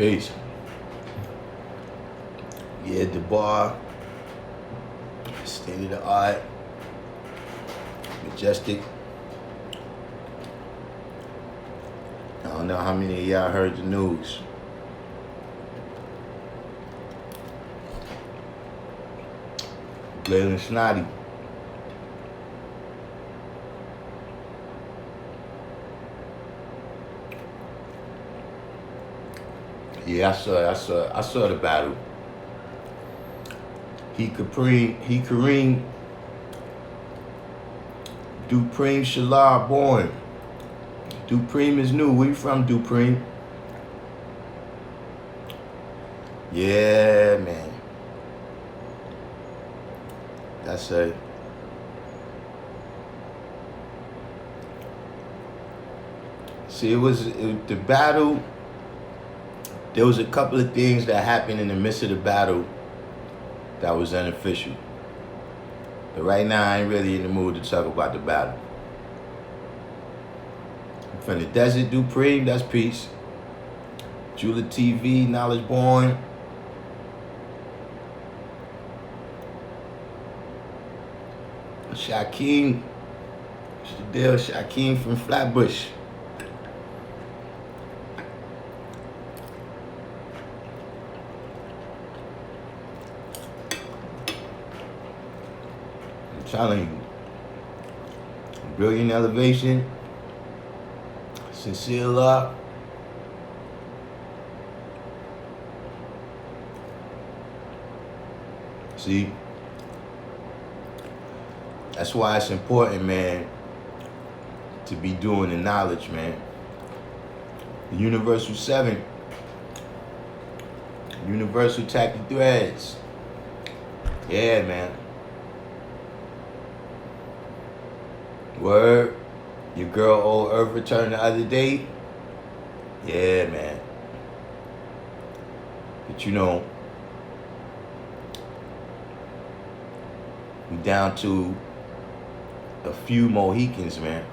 Peace. Yeah, the bar, state of the art, majestic. I don't know how many of y'all heard the news. Glenn and Snotty. Yeah, I saw the battle. He Kareem Dupreme Shalar born. Dupreme is new. Where you from, Dupreme? Yeah, man. That's a see. It was the battle. There was a couple of things that happened in the midst of the battle that was unofficial. But right now, I ain't really in the mood to talk about the battle. From the desert, Dupreme, that's peace. Jula TV, Knowledge Born. Shaquem, what's the deal? Shaquem from Flatbush. I'm telling you, brilliant elevation, sincere love. See, that's why it's important, man, to be doing the knowledge, man. The Universal 7, Universal Tacky Threads. Yeah, man. Word. Your girl old Earth returned the other day. Yeah, man. But you know, we down to a few Mohicans, man.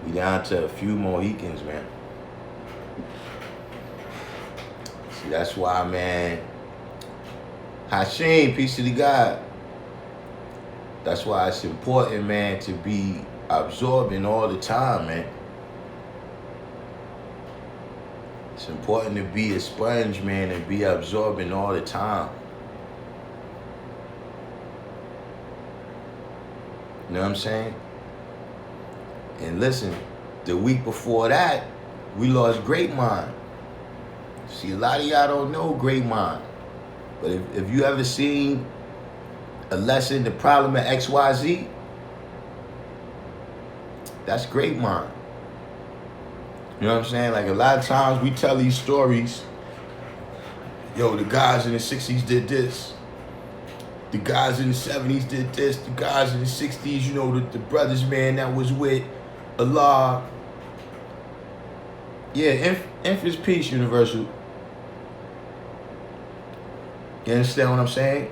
We down to a few Mohicans, man. See, that's why, man. Hashim, peace to the God. That's why it's important, man, to be absorbing all the time, man. It's important to be a sponge, man, and be absorbing all the time. You know what I'm saying? And listen, the week before that, we lost Great Mind. See, a lot of y'all don't know Great Mind. But if you ever seen a lesson, The Problem of XYZ, that's Great Mind. You know what I'm saying? Like, a lot of times we tell these stories, yo, the guys in the 60s did this. The guys in the 70s did this. The guys in the 60s, you know, the brothers, man, that was with Allah. Yeah, Inf is peace, Universal. You understand what I'm saying?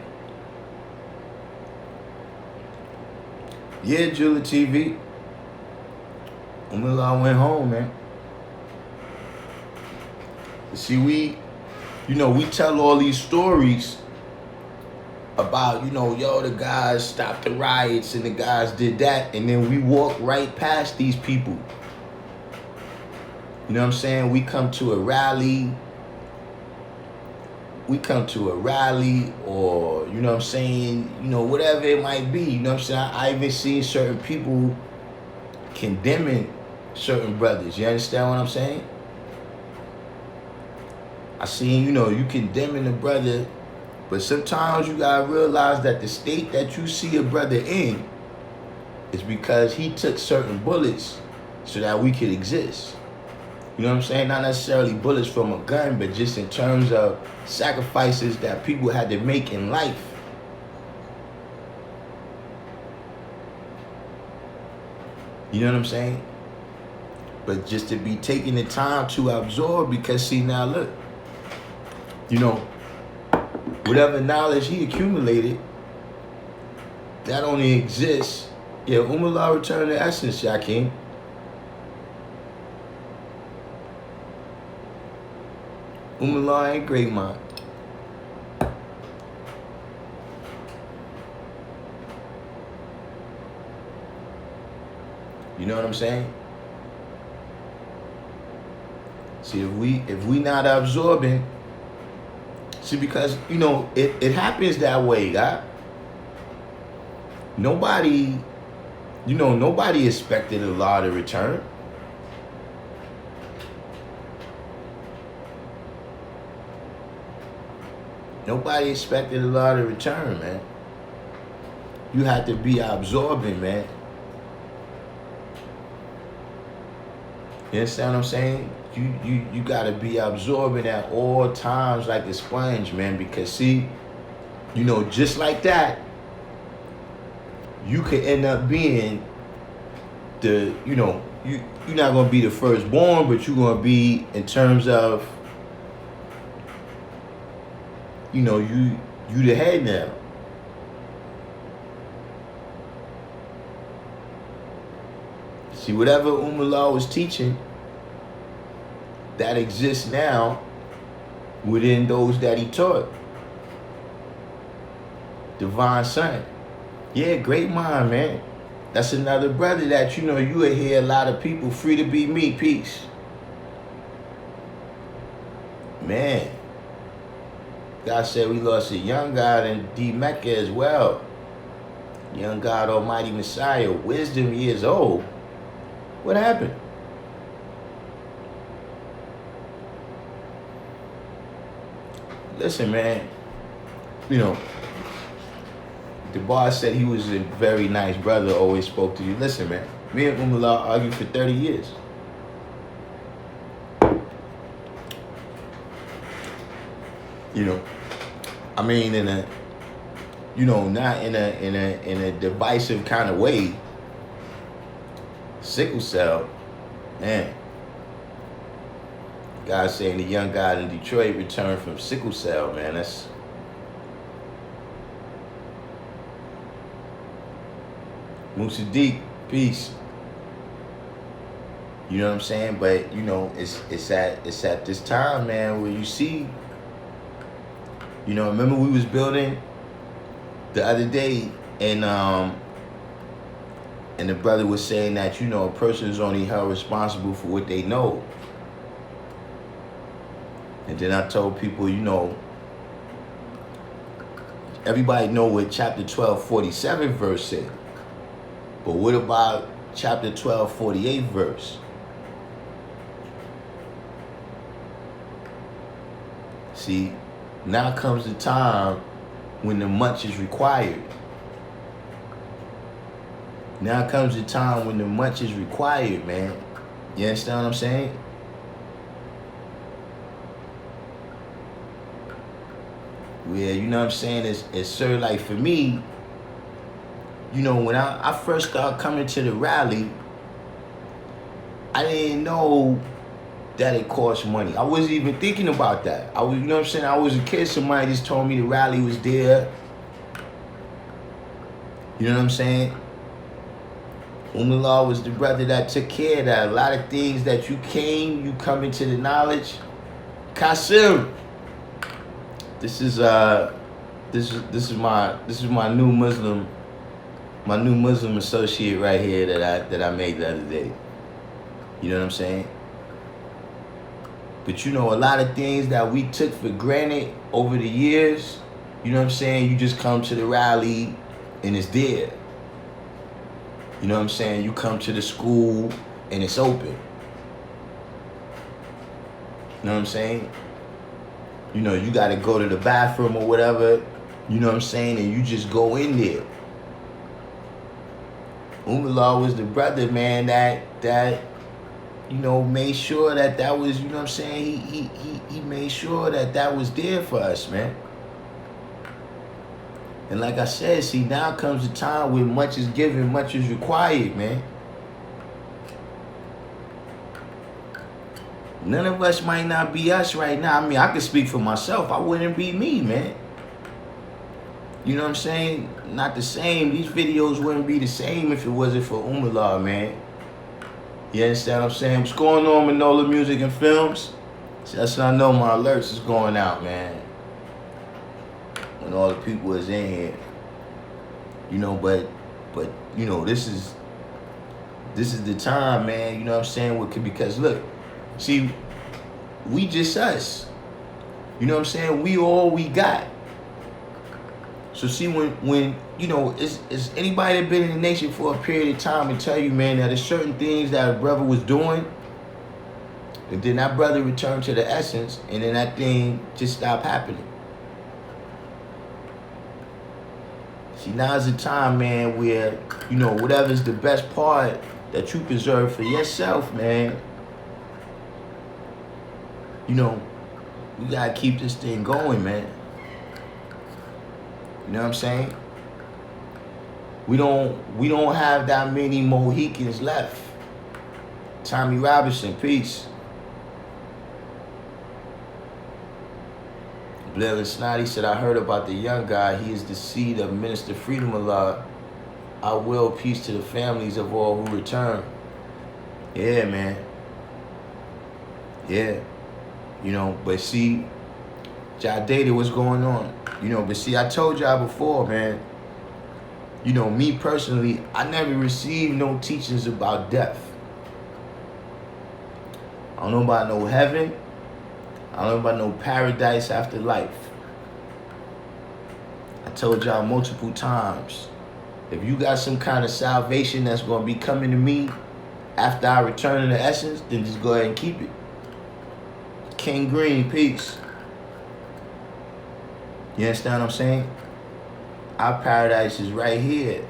Yeah, Jula TV. I went home, man. See, we tell all these stories about, yo, the guys stopped the riots and the guys did that, and then we walk right past these people. You know what I'm saying? We come to a rally, or, you know what I'm saying, whatever it might be. You know what I'm saying? I even seen certain people condemning certain brothers. You understand what I'm saying? I seen, you condemning a brother, but sometimes you gotta realize that the state that you see a brother in is because he took certain bullets so that we could exist. You know what I'm saying? Not necessarily bullets from a gun, but just in terms of sacrifices that people had to make in life. You know what I'm saying? But just to be taking the time to absorb, because see, now look, whatever knowledge he accumulated, that only exists. Yeah, Umallah returned to essence, Shaquem. Umar ain't great mind. You know what I'm saying? See, if we not absorbing, see, because it happens that way, God. Nobody expected Allah to return. Nobody expected Allah to return, man. You have to be absorbing, man. You understand what I'm saying? You gotta be absorbing at all times like a sponge, man, because see, just like that, you could end up being you're not gonna be the firstborn, but you're gonna be, in terms of, you the head now. See, whatever Allah was teaching, that exists now within those that he taught. Divine Son. Yeah, great mind, man. That's another brother that you will hear a lot of people, free to be me, peace. Man. God said we lost a young God in D Mecca as well. Young God, Almighty Messiah, wisdom years old. What happened? Listen, man. The boss said he was a very nice brother, always spoke to you. Listen, man. Me and Umar argued for 30 years. I mean, in a, not in a divisive kind of way. Sickle cell, man. God saying the young God in Detroit returned from sickle cell, man. That's Musadeep, peace. You know what I'm saying? But it's at this time, man, where you see. Remember we was building the other day, and the brother was saying that a person is only held responsible for what they know. And then I told people, everybody know what chapter 12:47 verse said. But what about chapter 12:48 verse? See, now comes the time when the much is required. Now comes the time when the much is required, man. You understand what I'm saying? Yeah, you know what I'm saying? It's sort of like, for me, when I first started coming to the rally, I didn't know that it cost money. I wasn't even thinking about that. I was, I was a kid, somebody just told me the rally was there. You know what I'm saying? Umar was the brother that took care of that. A lot of things that you come into the knowledge. Qasim, this is my new Muslim associate right here that I made the other day. You know what I'm saying? But a lot of things that we took for granted over the years, you know what I'm saying? You just come to the rally and it's there. You know what I'm saying? You come to the school and it's open. You know what I'm saying? You got to go to the bathroom or whatever, you know what I'm saying? And you just go in there. Umar was the brother, man, that made sure that was, you know what I'm saying? He made sure that was there for us, man. And like I said, see, now comes the time where much is given, much is required, man. None of us might not be us right now. I mean, I can speak for myself. I wouldn't be me, man. You know what I'm saying? Not the same. These videos wouldn't be the same if it wasn't for Umar, man. You understand what I'm saying? What's going on, Manola Music and Films? Just so I know my alerts is going out, man. When all the people is in here. You know, but you know, this is the time, man, you know what I'm saying? Because look, see, we just us. You know what I'm saying? We all we got. So see, when you know, is anybody that been in the nation for a period of time and tell you, man, that there's certain things that a brother was doing, and then that brother returned to the essence, and then that thing just stopped happening. See, now's the time, man, where, you know, whatever's the best part that you preserve for yourself, man, you know, we gotta keep this thing going, man. You know what I'm saying? We don't have that many Mohicans left. Tommy Robinson, peace. Blair and Snotty said, I heard about the young guy. He is the seed of Minister Freedom Allah. I will peace to the families of all who return. Yeah, man. Yeah. You know, but see, y'all dated what's going on. You know, but see, I told y'all before, man, you know, me personally, I never received no teachings about death. I don't know about no heaven. I don't know about no paradise after life. I told y'all multiple times, if you got some kind of salvation that's going to be coming to me after I return to the essence, then just go ahead and keep it. King Green, peace. You understand what I'm saying? Our paradise is right here.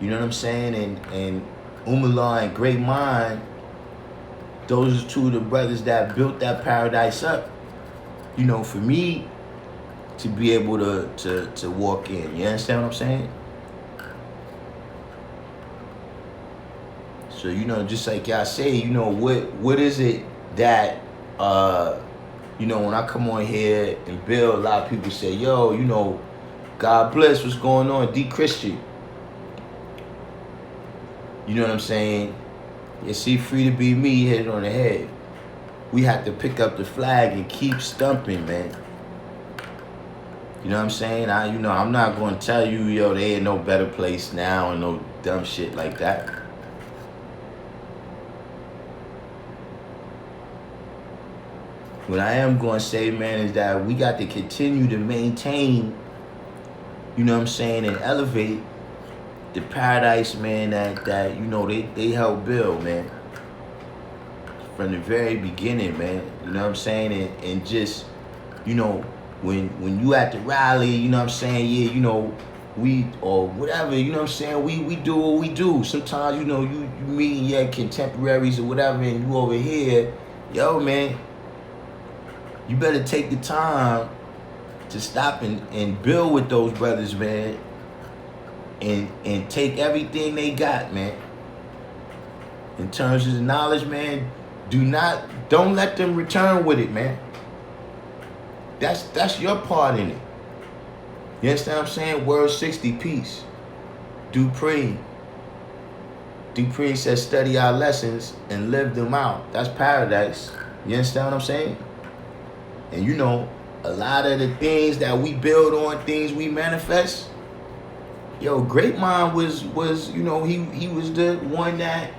You know what I'm saying? And Umar and Great Mind, those are two of the brothers that built that paradise up. You know, for me to be able to walk in. You understand what I'm saying? So, you know, just like y'all say, you know, what is it that you know, when I come on here and build, a lot of people say, yo, you know, God bless, what's going on, D Christian. You know what I'm saying? You see, free to be me, hit it on the head. We have to pick up the flag and keep stumping, man. You know what I'm saying? I'm not going to tell you, yo, there ain't no better place now and no dumb shit like that. What I am going to say, man, is that we got to continue to maintain, you know what I'm saying, and elevate the paradise, man, that you know, they helped build, man. From the very beginning, man. You know what I'm saying? And just, you know, when you at the rally, you know what I'm saying, yeah, you know, we, or whatever, you know what I'm saying, we do what we do. Sometimes, you know, you meet your contemporaries or whatever, and you over here, yo, man, you better take the time to stop and build with those brothers, man, and take everything they got, man. In terms of the knowledge, man, don't let them return with it, man. That's your part in it. You understand what I'm saying? Word 60, peace. Dupree says, study our lessons and live them out. That's paradise. You understand what I'm saying? And you know, a lot of the things that we build on, things we manifest, yo, Great Mind was you know, he was the one that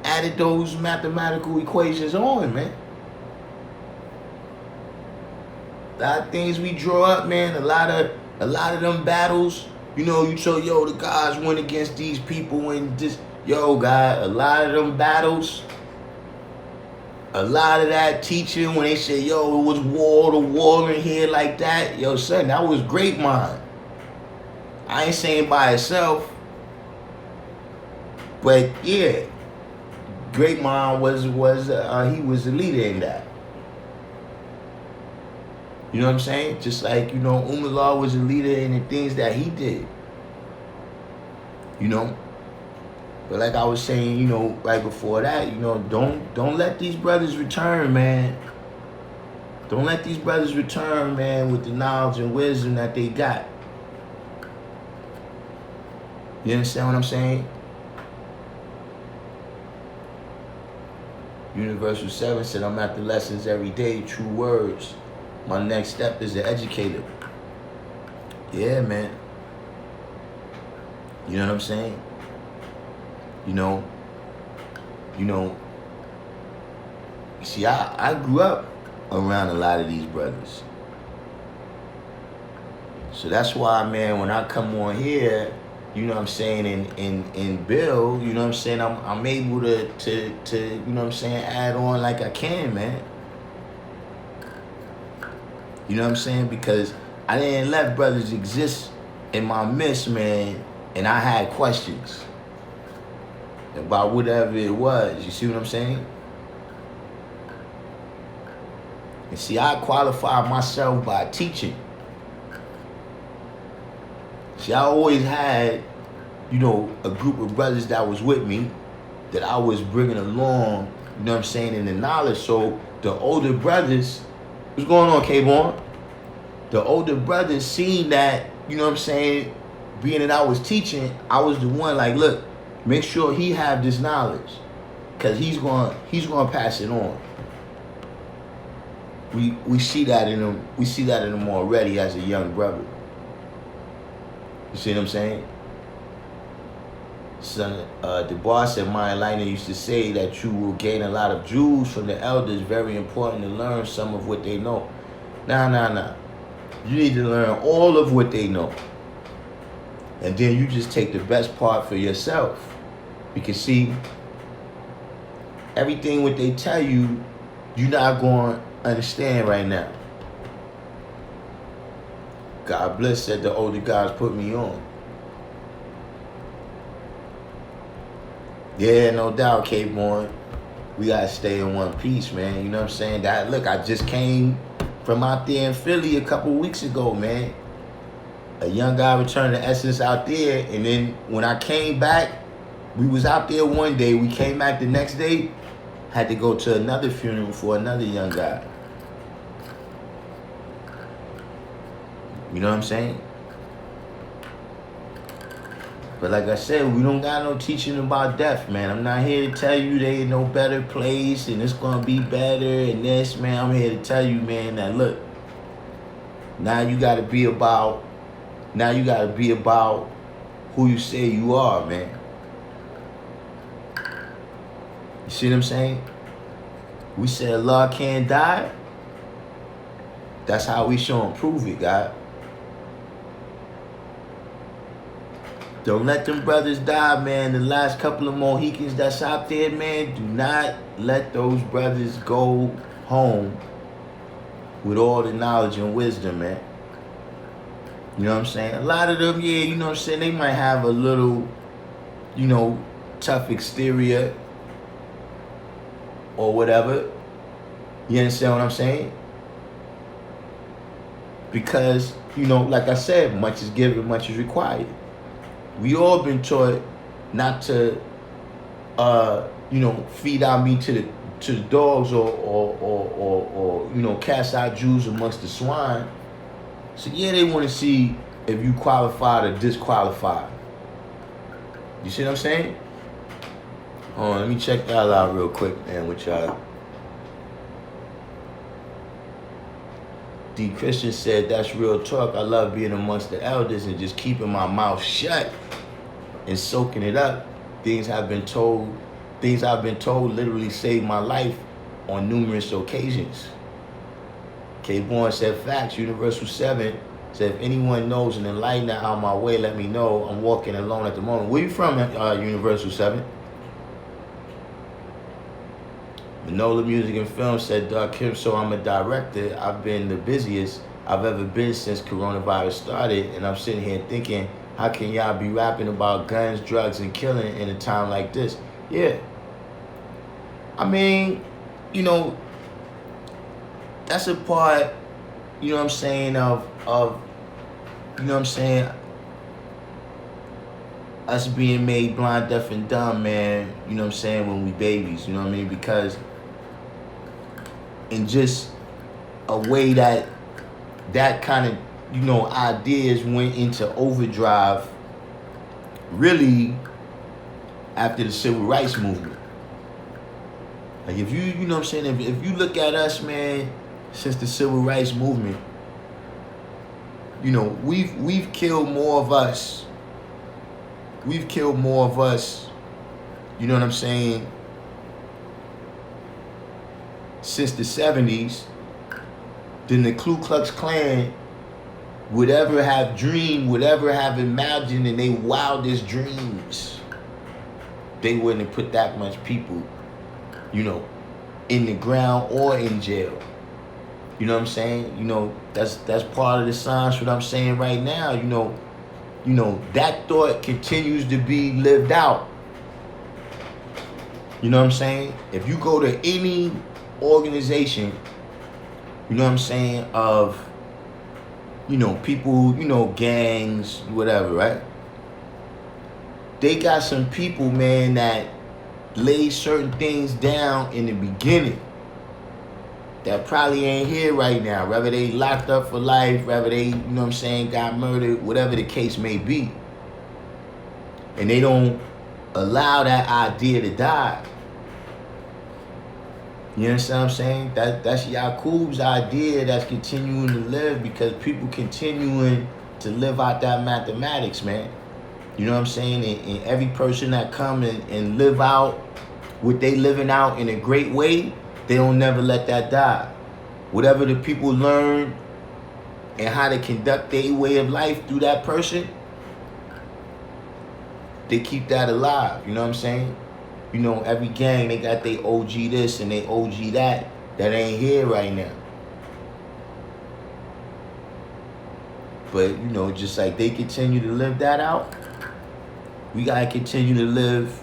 added those mathematical equations on, man. A lot of things we draw up, man, a lot of them battles, you know, you show, yo, the gods went against these people and just, yo, God, a lot of them battles, a lot of that teaching when they say, yo, it was wall to wall in here like that, yo, son, that was Great Mind. I ain't saying by itself, but yeah, Great Mind was he was the leader in that. You know what I'm saying? Just like, you know, Umar was a leader in the things that he did. You know? But like I was saying, you know, right before that, you know, don't let these brothers return, man. Don't let these brothers return, man, with the knowledge and wisdom that they got. You understand what I'm saying? Universal 7 said, I'm at the lessons every day, true words. My next step is an educator. Yeah, man. You know what I'm saying? You know, see, I grew up around a lot of these brothers. So that's why, man, when I come on here, you know what I'm saying, and Bill, you know what I'm saying, I'm able to you know what I'm saying, add on like I can, man. You know what I'm saying? Because I didn't let brothers exist in my midst, man, and I had questions about whatever it was. You see what I'm saying? And see, I qualified myself by teaching. See, I always had, you know, a group of brothers that was with me that I was bringing along, you know what I'm saying, in the knowledge. So the older brothers, what's going on, K-Born? The older brothers seen that, you know what I'm saying, being that I was teaching, I was the one like, look, make sure he have this knowledge, because he's going to pass it on. We see that in him. We see that in him already as a young brother. You see what I'm saying? Son, the boss at my enlightenment used to say that you will gain a lot of jewels from the elders. Very important to learn some of what they know. Nah. You need to learn all of what they know. And then you just take the best part for yourself. Because see, everything what they tell you, you're not going to understand right now. God bless said the older guys put me on. Yeah, no doubt, K-Born. We got to stay in one piece, man. You know what I'm saying? That, look, I just came from out there in Philly a couple weeks ago, man. A young guy returned the essence out there, and then when I came back, we was out there one day. We came back the next day, had to go to another funeral for another young guy. You know what I'm saying? But like I said, we don't got no teaching about death, man. I'm not here to tell you there ain't no better place and it's going to be better and this, man. I'm here to tell you, man, that look, now you got to be about who you say you are, man. You see what I'm saying? We said Allah can't die. That's how we show and prove it, God. Don't let them brothers die, man. The last couple of Mohicans that's out there, man, do not let those brothers go home with all the knowledge and wisdom, man. You know what I'm saying? A lot of them, yeah, you know what I'm saying, they might have a little, you know, tough exterior or whatever. You understand what I'm saying? Because, you know, like I said, much is given, much is required. We all been taught not to, you know, feed our meat to the dogs or you know, cast our Jews amongst the swine. So yeah, they want to see if you qualified or disqualified. You see what I'm saying? Hold on, let me check y'all out real quick, man, with y'all. D. Christian said, that's real talk. I love being amongst the elders and just keeping my mouth shut and soaking it up. Things I've been told literally saved my life on numerous occasions. K. Bourne said, facts. Universal 7 said, if anyone knows an enlightenment out my way, let me know. I'm walking alone at the moment. Where you from, Universal 7? Manola Music and Film said, Darkim, so I'm a director. I've been the busiest I've ever been since coronavirus started, and I'm sitting here thinking, how can y'all be rapping about guns, drugs, and killing in a time like this? Yeah. I mean, you know, that's a part, you know what I'm saying, of you know what I'm saying, us being made blind, deaf, and dumb, man, you know what I'm saying, when we babies, you know what I mean? Because in just a way that kind of, you know, ideas went into overdrive really after the civil rights movement. Like if you know what I'm saying, if you look at us, man, since the civil rights movement, you know, we've killed more of us. We've killed more of us, you know what I'm saying, since the 70s than the Ku Klux Klan would ever have dreamed, would ever have imagined in their wildest dreams. They wouldn't have put that much people, you know, in the ground or in jail. You know what I'm saying? You know, that's part of the science, what I'm saying right now. You know, that thought continues to be lived out. You know what I'm saying? If you go to any organization, you know what I'm saying, of, you know, people, you know, gangs, whatever, right? They got some people, man, that lay certain things down in the beginning that probably ain't here right now. Whether they locked up for life, whether they, you know what I'm saying, got murdered, whatever the case may be. And they don't allow that idea to die. You understand what I'm saying? That's Yaqub's idea that's continuing to live, because people continuing to live out that mathematics, man. You know what I'm saying? And every person that come and live out what they living out in a great way, they don't never let that die. Whatever the people learn and how to conduct their way of life through that person, they keep that alive. You know what I'm saying? You know, every gang, they got their OG this and they OG that ain't here right now. But, you know, just like they continue to live that out, we got to continue to live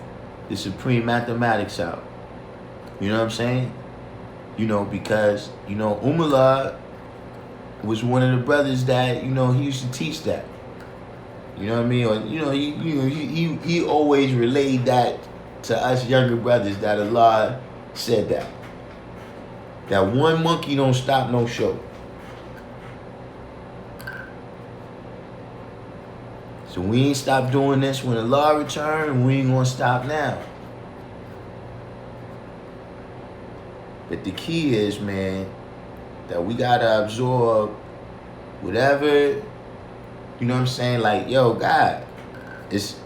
the supreme mathematics out. You know what I'm saying? You know, because, you know, Umala was one of the brothers that, you know, he used to teach that. You know what I mean? Or, you know, he always relayed that to us younger brothers, that Allah said that. That one monkey don't stop no show. So we ain't stop doing this when Allah return, and we ain't gonna stop now. But the key is, man, that we gotta absorb whatever, you know what I'm saying? Like, yo, God, it's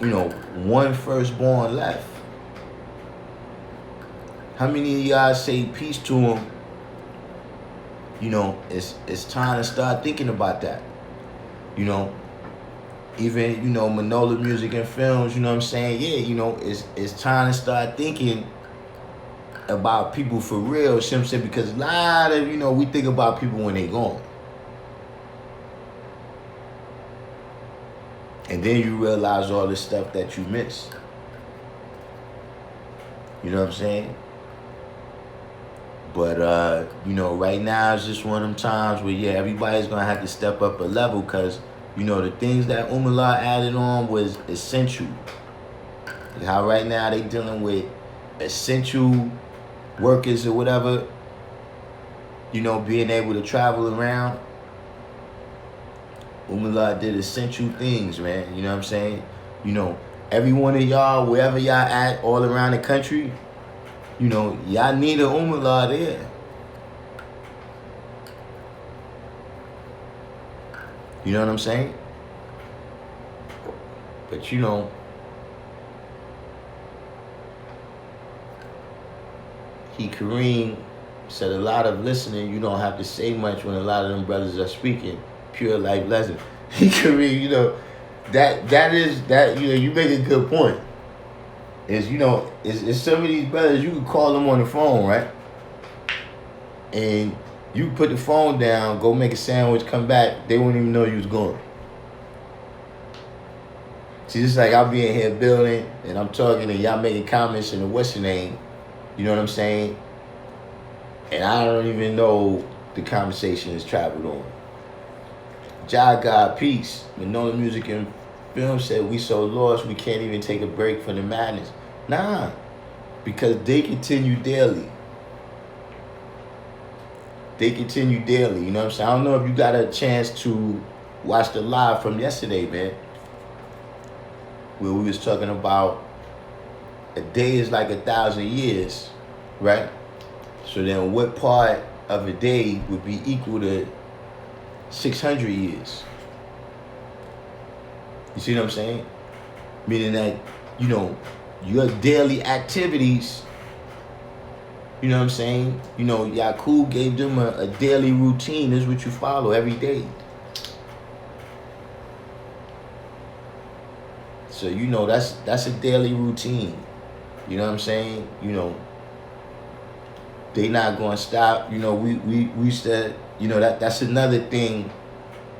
you know, one firstborn left. How many of y'all say peace to him? You know, it's time to start thinking about that. You know, even, you know, Manola Music and Films, you know what I'm saying? Yeah, you know, it's time to start thinking about people for real, Simpson, because a lot of, you know, we think about people when they gone. And then you realize all the stuff that you miss. You know what I'm saying? But, you know, right now it's just one of them times where, yeah, everybody's going to have to step up a level, because, you know, the things that Umala added on was essential. Like how right now they dealing with essential workers or whatever, you know, being able to travel around. Umala did essential things, man. You know what I'm saying? You know, every one of y'all, wherever y'all at, all around the country, you know, y'all need an Umala there. You know what I'm saying? But, you know, Kareem said a lot of listening, you don't have to say much when a lot of them brothers are speaking. Pure life lesson. Kareem, you know, that is, you know, you make a good point. Is, you know, is some of these brothers, you can call them on the phone, right? And you put the phone down, go make a sandwich, come back, they wouldn't even know you was gone. See, just like I'll be in here building and I'm talking and y'all making comments and what's your name, you know what I'm saying? And I don't even know the conversation is traveled on. God peace. Manola Music and Film said we so lost we can't even take a break from the madness. Nah, because they continue daily. They continue daily, you know what I'm saying? I don't know if you got a chance to watch the live from yesterday, man, where we was talking about a day is like 1,000 years. right? So then what part of a day would be equal to 600 years? You see what I'm saying? Meaning that, you know, your daily activities, you know what I'm saying? You know, Yaqub gave them a daily routine. This is what you follow every day. So, you know, that's a daily routine. You know what I'm saying? You know, they not going to stop. You know, we said, you know, that's another thing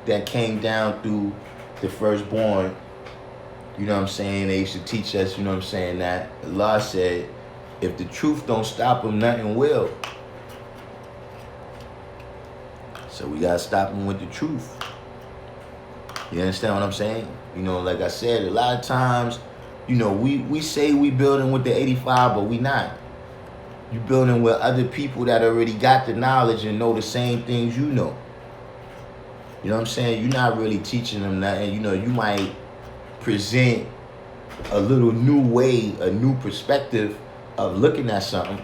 that came down through the firstborn. You know what I'm saying? They used to teach us, you know what I'm saying, that Allah said, if the truth don't stop them, nothing will. So we got to stop them with the truth. You understand what I'm saying? You know, like I said, a lot of times, you know, we say we building with the 85, but we not. You building with other people that already got the knowledge and know the same things you know. You know what I'm saying? You're not really teaching them nothing. You know, you might present a little new way, a new perspective of looking at something.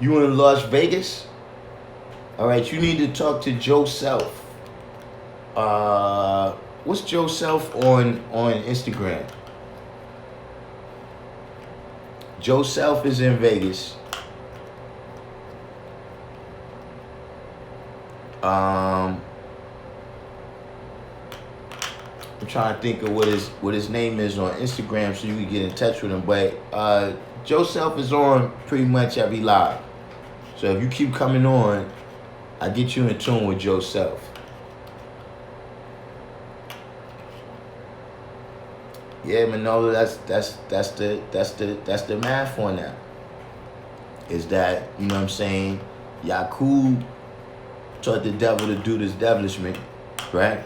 You in Las Vegas? All right, you need to talk to Joe Self. What's Joe Self on Instagram? Joe Self is in Vegas. I'm trying to think of what his name is on Instagram so you can get in touch with him. But Joe Self is on pretty much every live. So if you keep coming on, I get you in tune with Joe Self. Yeah, Manolo, that's the math on that. Is that, you know what I'm saying, Yaqub taught the devil to do this devilishment, right?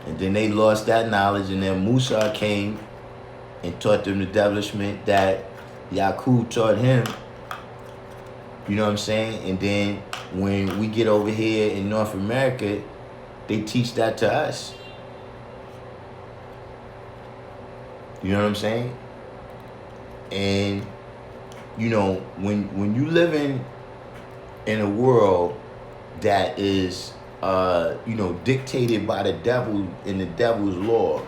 And then they lost that knowledge, and then Musa came and taught them the devilishment that Yaqub taught him. You know what I'm saying? And then when we get over here in North America, they teach that to us. You know what I'm saying? And, you know, when you live in a world that is, you know, dictated by the devil and the devil's law,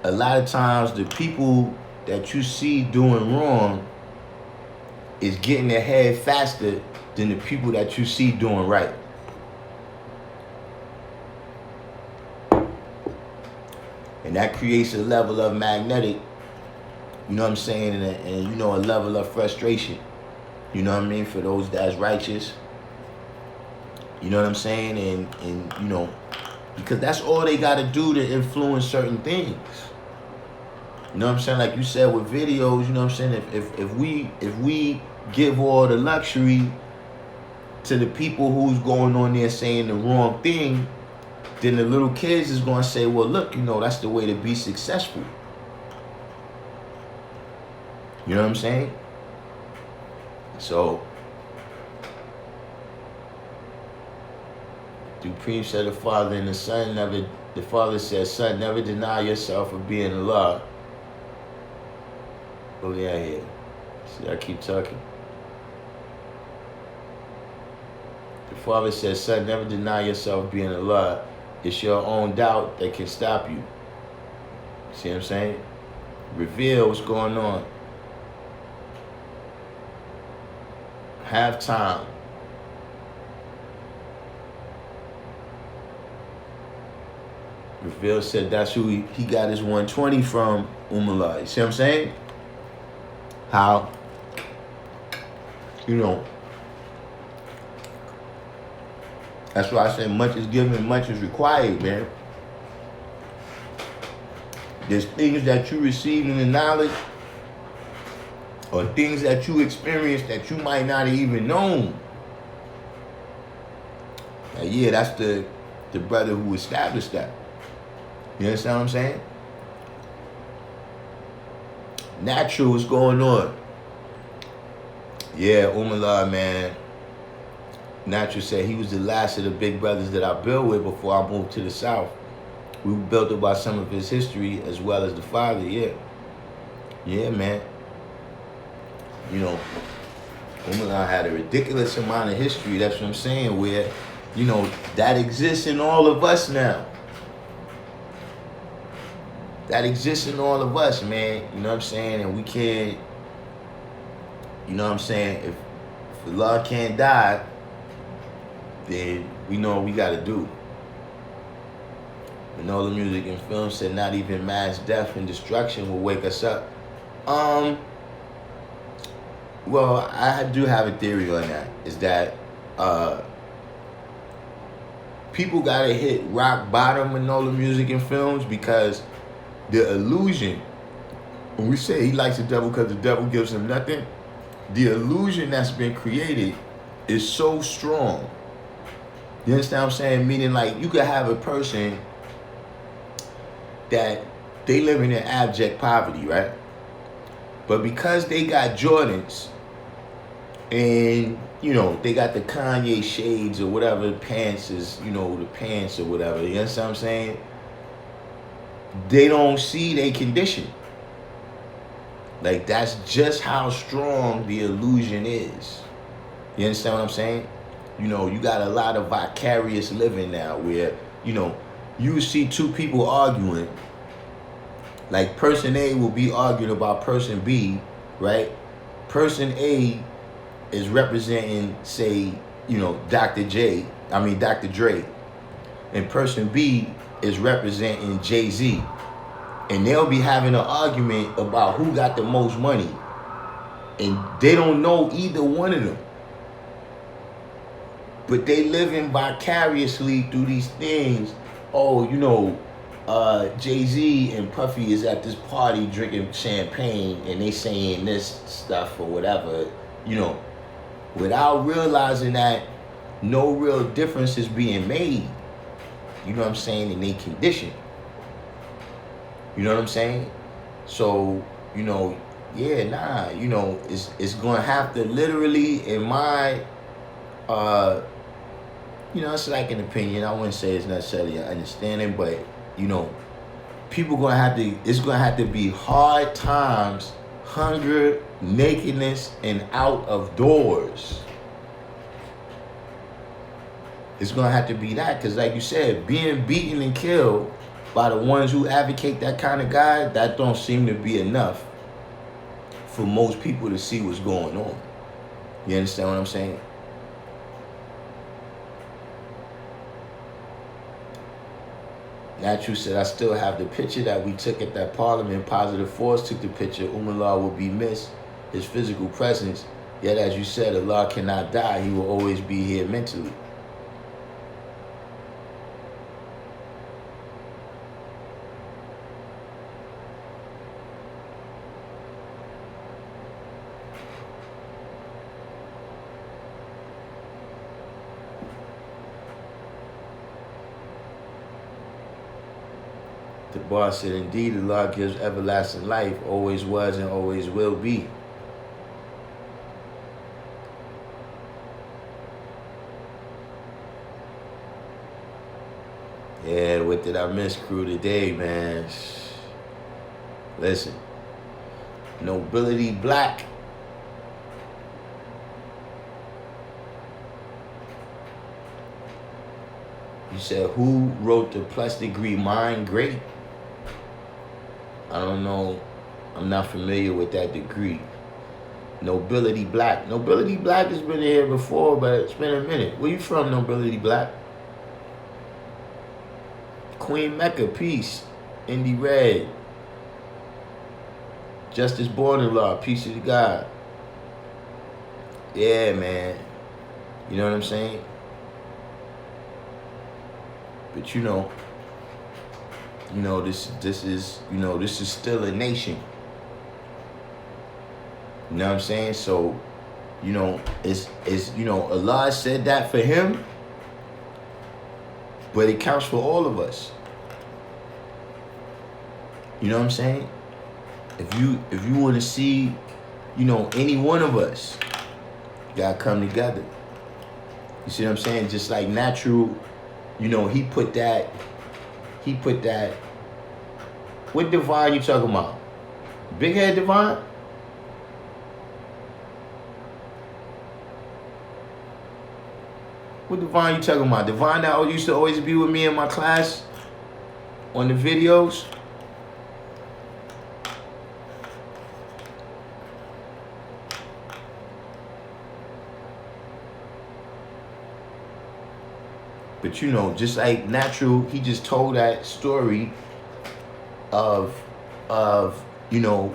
a lot of times the people that you see doing wrong is getting ahead faster than the people that you see doing right. And that creates a level of magnetic, you know what I'm saying, and you know, a level of frustration, you know what I mean, for those that's righteous. You know what I'm saying? And you know, because that's all they got to do to influence certain things. You know what I'm saying? Like you said with videos, you know what I'm saying? If we give all the luxury to the people who's going on there saying the wrong thing, then the little kids is going to say, well, look, you know, that's the way to be successful. You know what I'm saying? So, Dupree said the father and the son never, the father said, son, never deny yourself of being Allah. Oh, yeah. See, I keep talking. The father said, son, never deny yourself being Allah. It's your own doubt that can stop you. See what I'm saying? Reveal what's going on. Halftime. Reveal said that's who he got his 120 from, Allah. You see what I'm saying? How, you know, that's why I said much is given, much is required, man. There's things that you receive in the knowledge or things that you experience that you might not have even known. Now, yeah, that's the brother who established that. You understand what I'm saying? Natural, what's going on? Yeah, Umallah, man. Natural said he was the last of the big brothers that I built with before I moved to the South. We were built up by some of his history as well as the father, yeah. Yeah, man. You know, Umar had a ridiculous amount of history. That's what I'm saying. Where, you know, that exists in all of us now. That exists in all of us, man. You know what I'm saying? And we can't, you know what I'm saying? If Allah can't die, then we know what we got to do. And all the music and film said not even mass death and destruction will wake us up. Well, I do have a theory on that. Is that people gotta hit rock bottom in all the music and films, because the illusion, when we say he likes the devil because the devil gives him nothing, the illusion that's been created is so strong. You understand what I'm saying? Meaning, like, you could have a person that they live in abject poverty, right? But because they got Jordans and, you know, they got the Kanye shades or whatever, pants is, you know, the pants or whatever, you understand what I'm saying? They don't see their condition. Like, that's just how strong the illusion is. You understand what I'm saying? You know, you got a lot of vicarious living now where, you know, you see two people arguing. Like, person A will be arguing about person B, right? Person A is representing, say, you know, Dr. Dre. And person B is representing Jay-Z. And they'll be having an argument about who got the most money. And they don't know either one of them. But they living vicariously through these things. Oh, you know, Jay-Z and Puffy is at this party drinking champagne and they saying this stuff or whatever, you know, without realizing that no real difference is being made, you know what I'm saying, in their condition. You know what I'm saying? So, you know, yeah, nah, you know, it's gonna have to literally, in my, you know, it's like an opinion. I wouldn't say it's necessarily an understanding, but, you know, people gonna have to, it's gonna have to be hard times, hunger, nakedness, and out of doors. It's gonna have to be that, because like you said, being beaten and killed by the ones who advocate that kind of guy, that don't seem to be enough for most people to see what's going on. You understand what I'm saying? Natural said, I still have the picture that we took at that parliament. Positive Force took the picture. Allah will be missed, his physical presence. Yet, as you said, Allah cannot die. He will always be here mentally. The boss said, indeed, Allah gives everlasting life, always was and always will be. Yeah, what did I miss, crew, today, man? Listen, Nobility Black. You said, who wrote the plus degree Mind Great? I don't know. I'm not familiar with that degree. Nobility Black. Nobility Black has been here before, but it's been a minute. Where you from, Nobility Black? Queen Mecca, peace. Indy Red. Justice Born-in-Law, peace to God. Yeah, man. You know what I'm saying? But you know, this is, you know, this is still a nation. You know what I'm saying? So, you know, it's you know, Allah said that for him, but it counts for all of us. You know what I'm saying? If you want to see, you know, any one of us, gotta come together. You see what I'm saying? Just like Natural, you know, he put that, what Divine you talking about? Big Head Divine? What Divine you talking about? Divine that used to always be with me in my class on the videos? But you know, just like Natural, he just told that story of you know,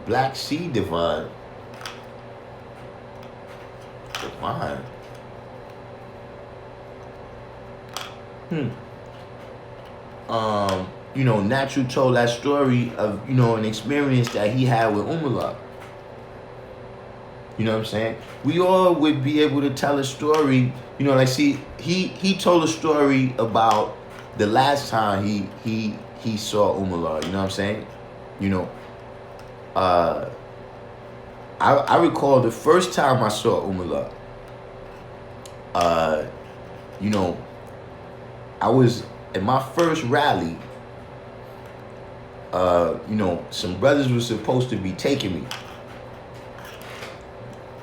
Black Seed Divine. Divine. You know, Natural told that story of, you know, an experience that he had with Umala. You know what I'm saying? We all would be able to tell a story, you know, like, see, he told a story about the last time he saw Umala, you know what I'm saying? You know, I recall the first time I saw Umala, you know, I was at my first rally, you know, some brothers were supposed to be taking me.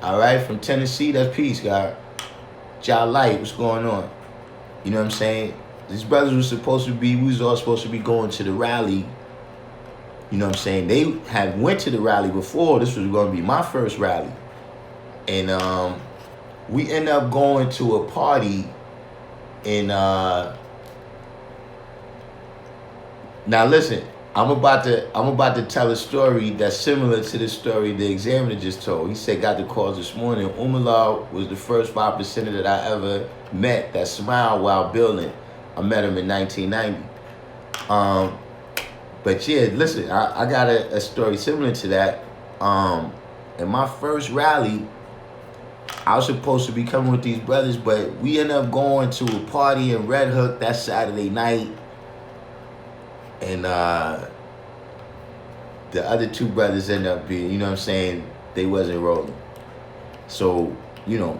All right, from Tennessee, that's peace, God. Y'all light, what's going on? You know what I'm saying? These brothers were supposed to be, we was all supposed to be going to the rally. You know what I'm saying? They had went to the rally before. This was going to be my first rally. And we ended up going to a party in, now listen, I'm about to tell a story that's similar to the story the examiner just told. He said, got the calls this morning. Umala was the first 5%er that I ever met that smiled while building. I met him in 1990. But yeah, listen, I got a story similar to that. In my first rally, I was supposed to be coming with these brothers, but we ended up going to a party in Red Hook that Saturday night. And the other two brothers ended up being, you know what I'm saying, they wasn't rolling. So, you know,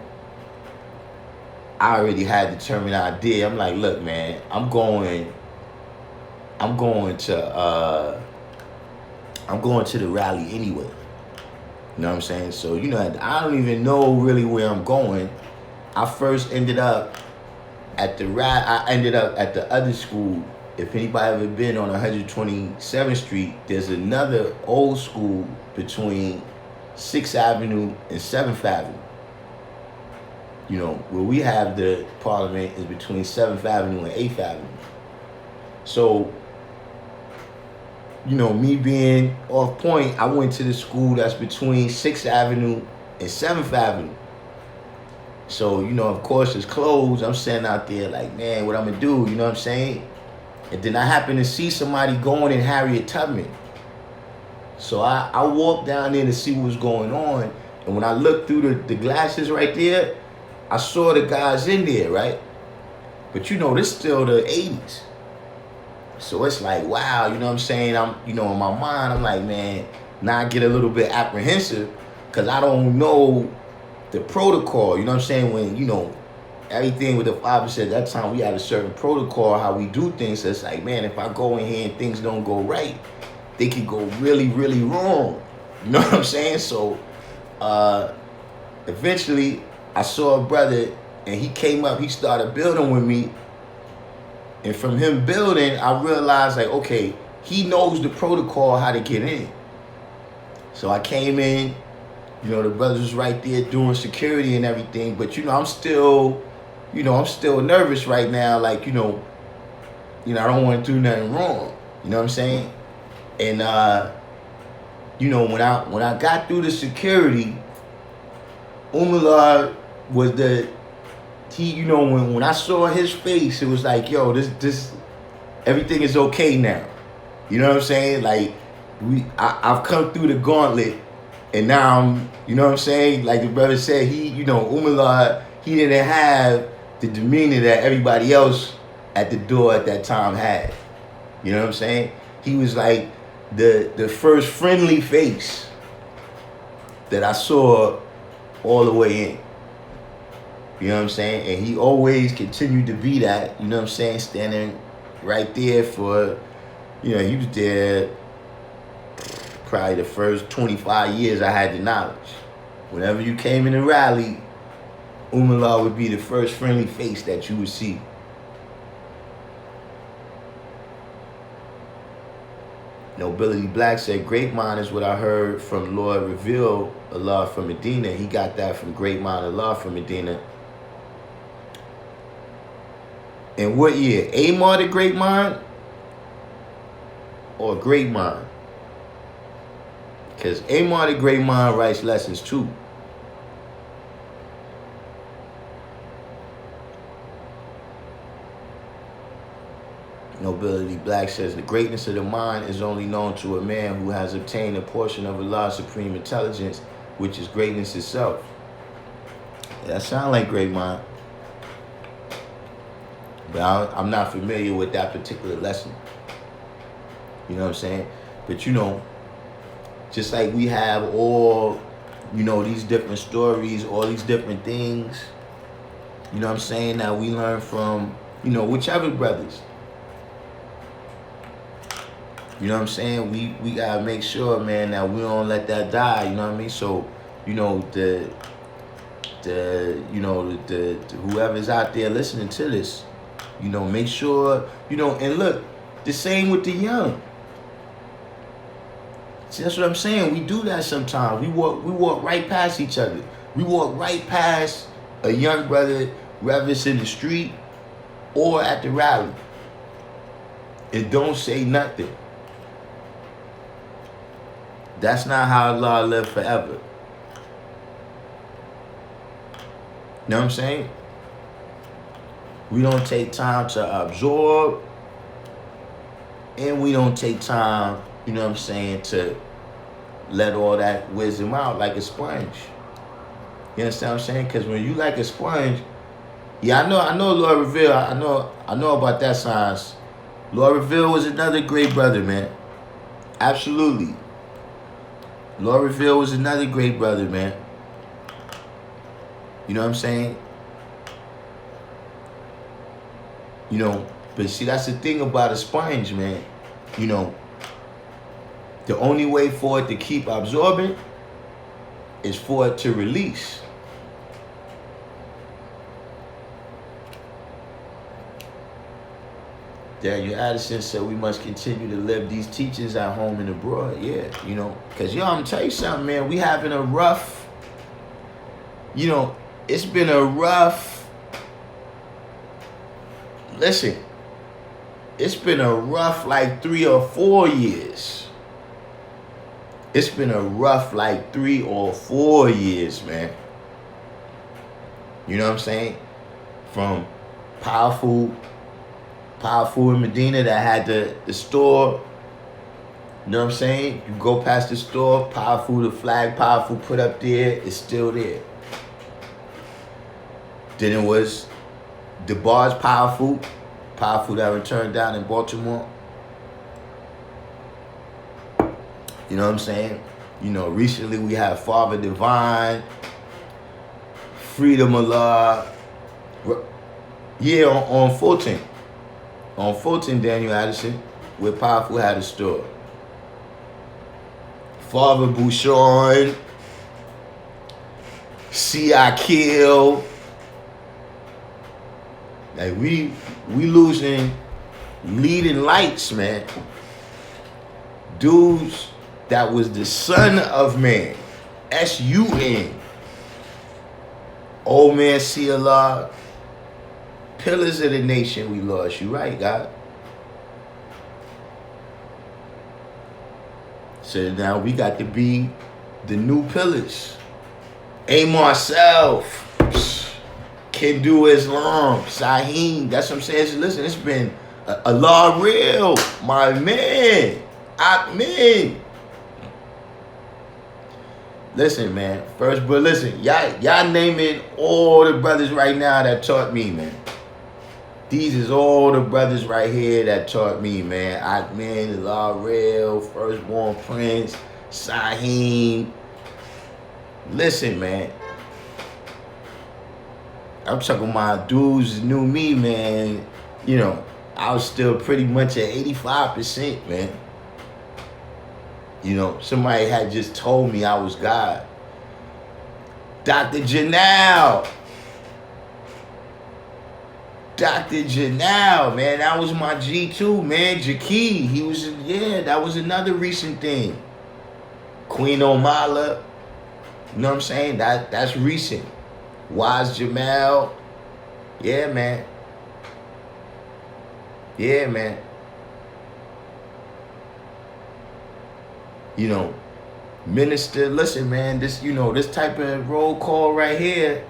I already had the determined idea. I'm like, look, man, I'm going to the rally anyway. You know what I'm saying? So, you know, I don't even know really where I'm going. I first ended up at I ended up at the other school. If anybody ever been on 127th Street, there's another old school between 6th Avenue and 7th Avenue. You know, where we have the parliament is between 7th Avenue and 8th Avenue. So, you know, me being off point, I went to the school that's between 6th Avenue and 7th Avenue. So, you know, of course, it's closed. I'm sitting out there like, man, what I'm going to do? You know what I'm saying? And then I happened to see somebody going in Harriet Tubman. So I walked down there to see what was going on. And when I looked through the glasses right there, I saw the guys in there, right? But, you know, this still the 80s. So it's like, wow, you know what I'm saying? I'm, you know, in my mind, I'm like, man, now I get a little bit apprehensive because I don't know the protocol, you know what I'm saying? When, you know, everything with the 5%, at that time we had a certain protocol, how we do things. So it's like, man, if I go in here and things don't go right, they could go really, really wrong. You know what I'm saying? So eventually I saw a brother and he came up, he started building with me. And from him building, I realized like, okay, he knows the protocol, how to get in. So I came in, you know, the brothers was right there doing security and everything. But, you know, I'm still nervous right now. Like, you know, I don't want to do nothing wrong. You know what I'm saying? And, you know, when I got through the security, Umala was you know, when I saw his face, it was like, yo, this, everything is okay now. You know what I'm saying? Like, I've come through the gauntlet, and now I'm, you know what I'm saying? Like the brother said, you know, Umala, he didn't have the demeanor that everybody else at the door at that time had. You know what I'm saying? He was like the first friendly face that I saw all the way in. You know what I'm saying? And he always continued to be that, you know what I'm saying, standing right there for, you know, he was there probably the first 25 years I had the knowledge. Whenever you came in the rally, Allah would be the first friendly face that you would see. Nobility Black said, great mind is what I heard from Lord Reveal Allah from Medina. He got that from Great Mind Allah from Medina. In what year? Amar the Great Mind or Great Mind? Because Amar the Great Mind writes lessons too. Nobility Black says, the greatness of the mind is only known to a man who has obtained a portion of Allah's supreme intelligence, which is greatness itself. Yeah, that sounds like Great Mind. But I'm not familiar with that particular lesson. You know what I'm saying? But you know, just like we have all, you know, these different stories, all these different things, you know what I'm saying, that we learn from, you know, whichever brothers. You know what I'm saying? We gotta make sure, man, that we don't let that die. You know what I mean? So, you know, the whoever's out there listening to this, you know, make sure, you know, and look, the same with the young. See, that's what I'm saying. We do that sometimes. We walk right past each other. We walk right past a young brother, whether it's in the street or at the rally, and don't say nothing. That's not how Allah live forever. You know what I'm saying? We don't take time to absorb, and we don't take time, you know what I'm saying, to let all that wisdom out like a sponge. You understand what I'm saying? Because when you like a sponge, yeah, I know Lord Reveal, I know about that science. Lord Reveal was another great brother, man. Absolutely. Lord Reveal was another great brother, man. You know what I'm saying? You know, but see, that's the thing about a sponge, man. You know, the only way for it to keep absorbing is for it to release. Daniel Addison said we must continue to live these teachings at home and abroad. Yeah, you know, because, yo, I'm tell you something, man. We having a rough, you know, it's been a rough, listen, it's been a rough like 3 or 4 years. It's been a rough like 3 or 4 years, man. You know what I'm saying? From powerful in Medina that had the store. You know what I'm saying? You go past the store, Powerful, the flag Powerful put up there, it's still there. Then it was the bars Powerful that were turned down in Baltimore. You know what I'm saying? You know, recently we had Father Divine, Freedom Allah. Yeah, on Fulton. On Fulton, Daniel Addison, where Powerful had a store. Father Bouchon, C.I. Kill. Like, we losing leading lights, man. Dudes that was the son of man. S-U-N. Old man C.Allah. Pillars of the nation we lost. You right, God. So now we got to be the new pillars. Amar Self. Can do Islam. Saheem. That's what I'm saying. Listen, it's been a lot real. My man. Amen. Listen, man. First, but listen. Y'all naming all the brothers right now that taught me, man. These is all the brothers right here that taught me, man. Ackman, Larrell, Firstborn Prince, Saheem. Listen, man. I'm talking about dudes knew me, man. You know, I was still pretty much at 85%, man. You know, somebody had just told me I was God. Dr. Janelle. Dr. Janelle, man, that was my G2, man. Jakey, he was, yeah, that was another recent thing. Queen Omala, you know what I'm saying? That's recent. Wise Jamal, yeah, man. Yeah, man. You know, minister, listen, man, this, you know, this type of roll call right here.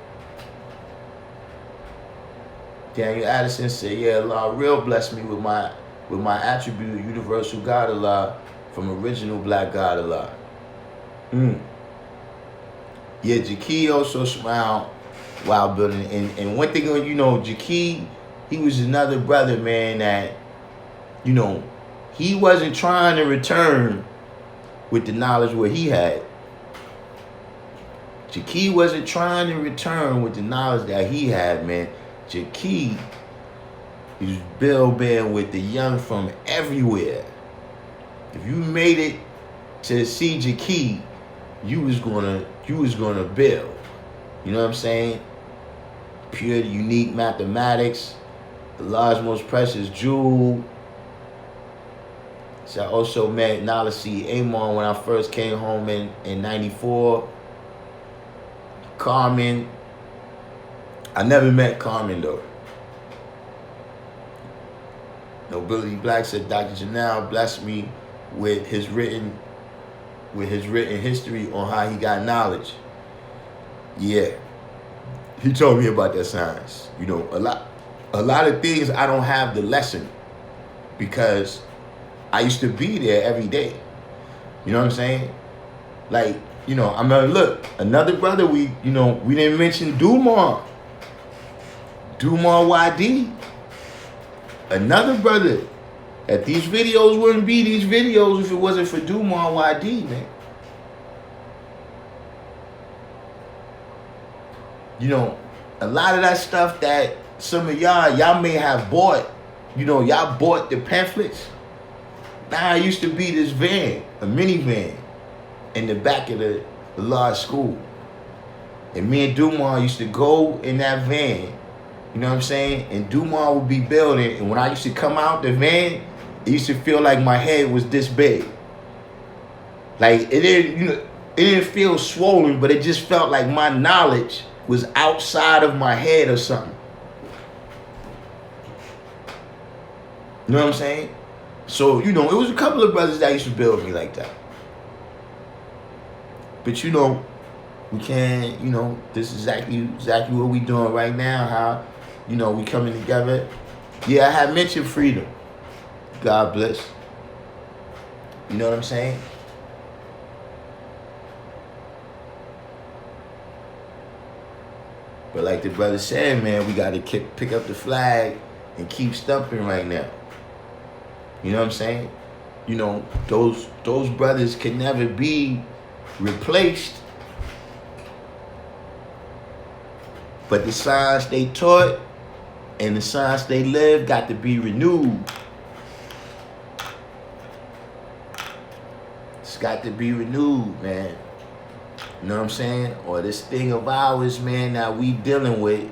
Daniel Addison said, yeah, Allah real blessed me with my attribute, universal God Allah, from original black God Allah. Yeah, Jakey also smiled while building. And one thing, you know, Jakey, he was another brother, man, that, you know, he wasn't trying to return with the knowledge what he had. Jakey wasn't trying to return with the knowledge that he had, man. Jakey is building with the young from everywhere. If you made it to see Jakey, you was gonna build. You know what I'm saying? Pure, unique mathematics, Allah's most precious jewel. So I also met Nalasi Amon when I first came home in 94. Carmen. I never met Carmen though. Nobility Black said Dr. Janelle blessed me with his written history on how he got knowledge. Yeah. He told me about that science. You know, a lot of things I don't have the lesson because I used to be there every day. You know what I'm saying? Like, you know, I mean, look, another brother we didn't mention Dumar YD. Another brother that these videos wouldn't be these videos if it wasn't for Dumar YD, man. You know, a lot of that stuff that some of y'all may have bought, you know, y'all bought the pamphlets. Now it used to be this van, a minivan, in the back of the large school. And me and Dumar used to go in that van, you know what I'm saying? And Dumar would be building, and when I used to come out the van, it used to feel like my head was this big. Like it didn't, you know, it didn't feel swollen, but it just felt like my knowledge was outside of my head or something. You know what I'm saying? So, you know, it was a couple of brothers that used to build me like that. But, you know, we can't, you know, this is exactly what we doing right now, how, you know, we coming together. Yeah, I had mentioned freedom. God bless. You know what I'm saying? But like the brother said, man, we got to pick up the flag and keep stumping right now. You know what I'm saying? You know, those brothers can never be replaced. But the science they taught and the science they lived got to be renewed. It's got to be renewed, man. You know what I'm saying? Or this thing of ours, man, that we dealing with,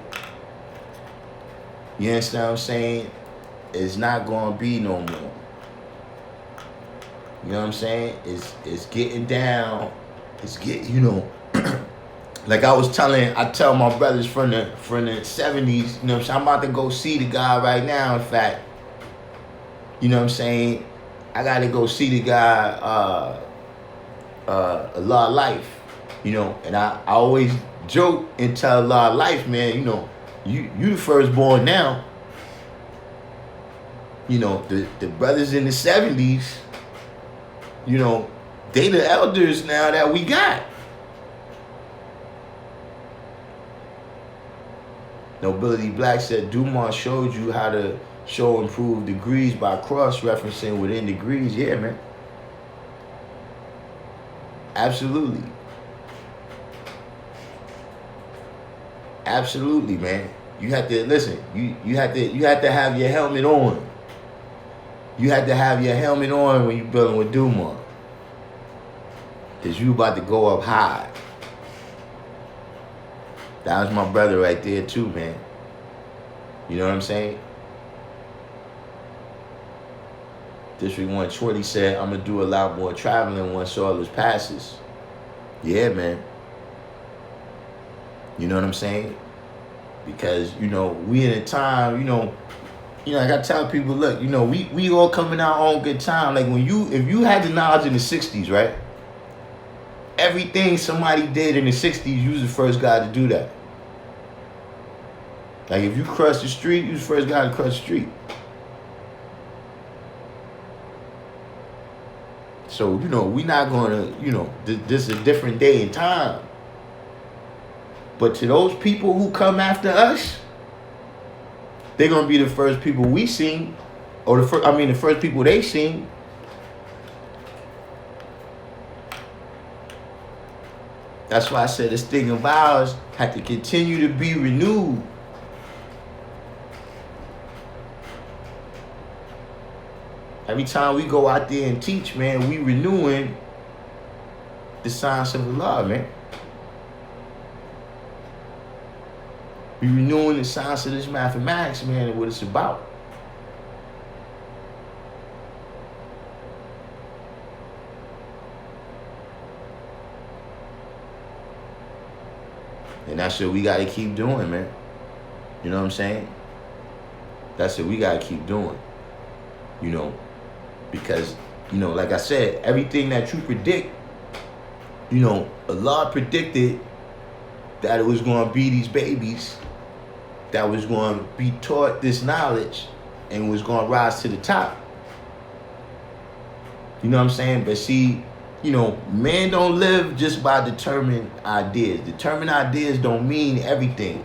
you understand what I'm saying? It's not going to be no more. You know what I'm saying? It's getting down. It's getting, you know, like I tell my brothers from the 70s, you know what I'm saying? I'm about to go see the guy right now, in fact. You know what I'm saying? I got to go see the guy, A Lot of Life. You know, and I always joke and tell a lot of life, man, you know, you the firstborn now. You know, the brothers in the 70s, you know, they the elders now that we got. Nobility Black said, Dumar showed you how to show improved degrees by cross-referencing within degrees. Yeah, man. Absolutely. Absolutely, man. You have to listen. You have to have your helmet on. You have to have your helmet on when you're building with Dumar, cause you about to go up high. That was my brother right there too, man. You know what I'm saying? District 1 Shorty said, I'm going to do a lot more traveling once all this passes. Yeah, man. You know what I'm saying? Because, you know, we in a time, I got to tell people, look, we all come in our own good time. Like if you had the knowledge in the 60s, right? Everything somebody did in the 60s, you was the first guy to do that. Like if you cross the street, you was the first guy to cross the street. So, we not going to, this is a different day and time. But to those people who come after us, they're going to be the first people we seen, or the first people they seen. That's why I said this thing of ours had to continue to be renewed. Every time we go out there and teach, man, we renewing the science of Allah, man. We renewing the science of this mathematics, man, and what it's about. And that's what we got to keep doing, man. You know what I'm saying? That's what we got to keep doing. Because, like I said, everything that you predict, Allah predicted that it was going to be these babies that was going to be taught this knowledge and was going to rise to the top. You know what I'm saying? But see, man don't live just by determined ideas. Determined ideas don't mean everything.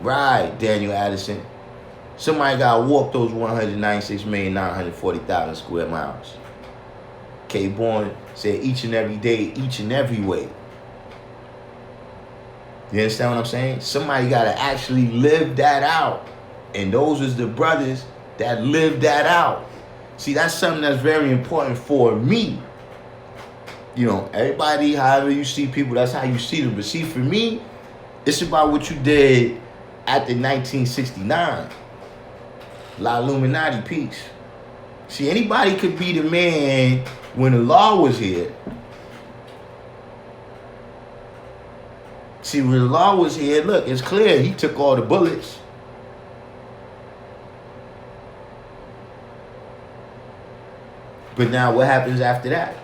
Right, Daniel Addison. Somebody got to walk those 196,940,000 square miles. K. Bourne said each and every day, each and every way. You understand what I'm saying? Somebody got to actually live that out. And those is the brothers that live that out. See, that's something that's very important for me. Everybody, however you see people, that's how you see them. But see, for me, it's about what you did after 1969. La Illuminati peace. See, anybody could be the man when the law was here. See, when the law was here, look, it's clear he took all the bullets. But now what happens after that?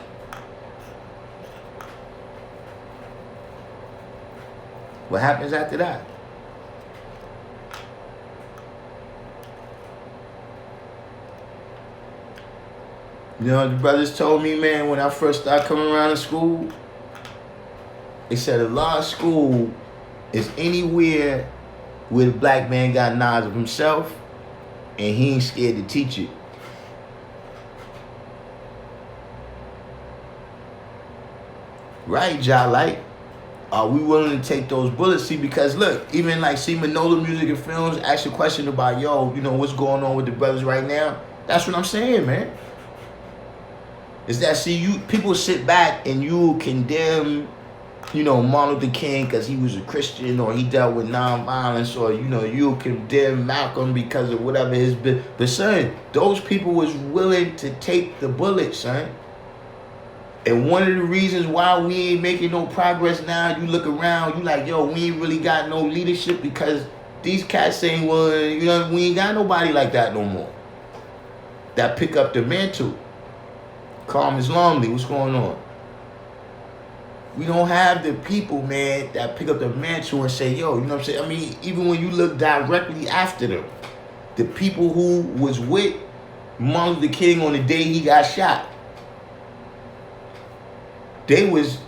What happens after that? The brothers told me, man, when I first started coming around to school, they said a law school is anywhere where the black man got knowledge of himself and he ain't scared to teach it. Right, Jai, are we willing to take those bullets? See, because look, even like Manola Music and Films asked a question about, what's going on with the brothers right now? That's what I'm saying, man. Is that, people sit back and you condemn, Martin Luther King because he was a Christian or he dealt with nonviolence, or, you condemn Malcolm because of whatever his been. But son, those people was willing to take the bullet, son. And one of the reasons why we ain't making no progress now, you look around, you like, we ain't really got no leadership because these cats saying, well, we ain't got nobody like that no more. That pick up the mantle. Calm Islamly, what's going on? We don't have the people, man, that pick up the mantle and say, you know what I'm saying? I mean, even when you look directly after them, the people who was with Martin Luther King on the day he got shot, they was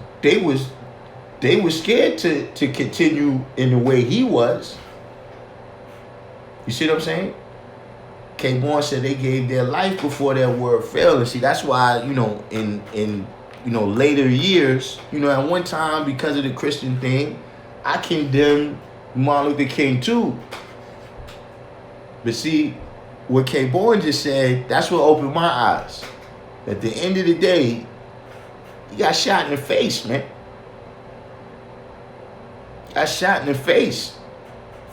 scared to continue in the way he was. You see what I'm saying? K. Bourne said they gave their life before their word failed. And see, that's why, in later years, at one time, because of the Christian thing, I condemned Martin Luther King too. But see, what K. Bourne just said, that's what opened my eyes. At the end of the day, he got shot in the face, man. Got shot in the face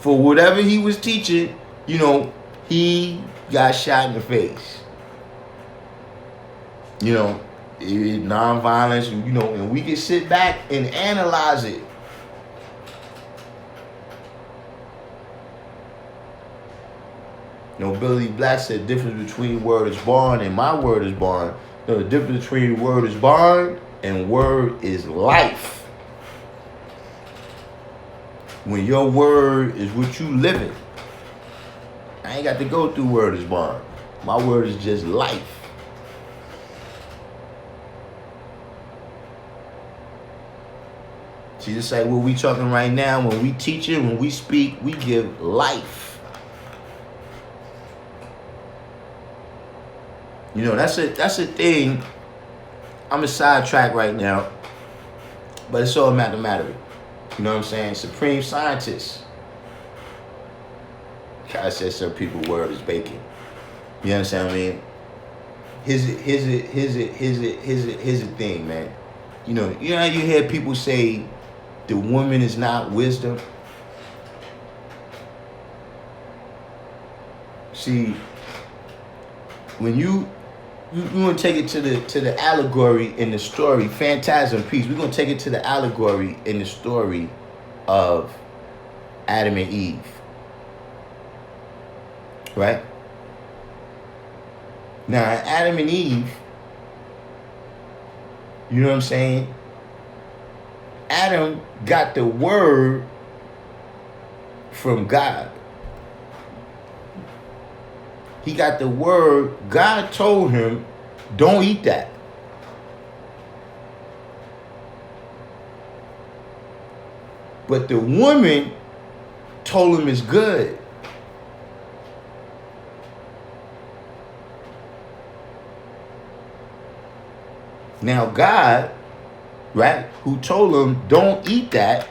for whatever he was teaching you know, he got shot in the face. You know, nonviolence, you know, and we can sit back and analyze it. You know, Billy Black said the difference between word is born and my word is born. You know, the difference between word is born and word is life. When your word is what you living, I ain't got to go through word is born. My word is just life. See, just like what we talking right now, when we teach it, when we speak, we give life. You know, that's a thing. I'm a sidetrack right now, but it's all mathematical. You know what I'm saying? Supreme scientists. I said some people's word is bacon. You understand what I mean? Here's a thing, man. You know how you hear people say the woman is not wisdom? See, when you gonna take it to the allegory in the story, Phantasm Piece. We're gonna take it to the allegory in the story of Adam and Eve. Right? Now, Adam and Eve, you know what I'm saying? Adam got the word from God. He got the word. God told him, don't eat that. But the woman told him it's good. Now God, right, who told him don't eat that,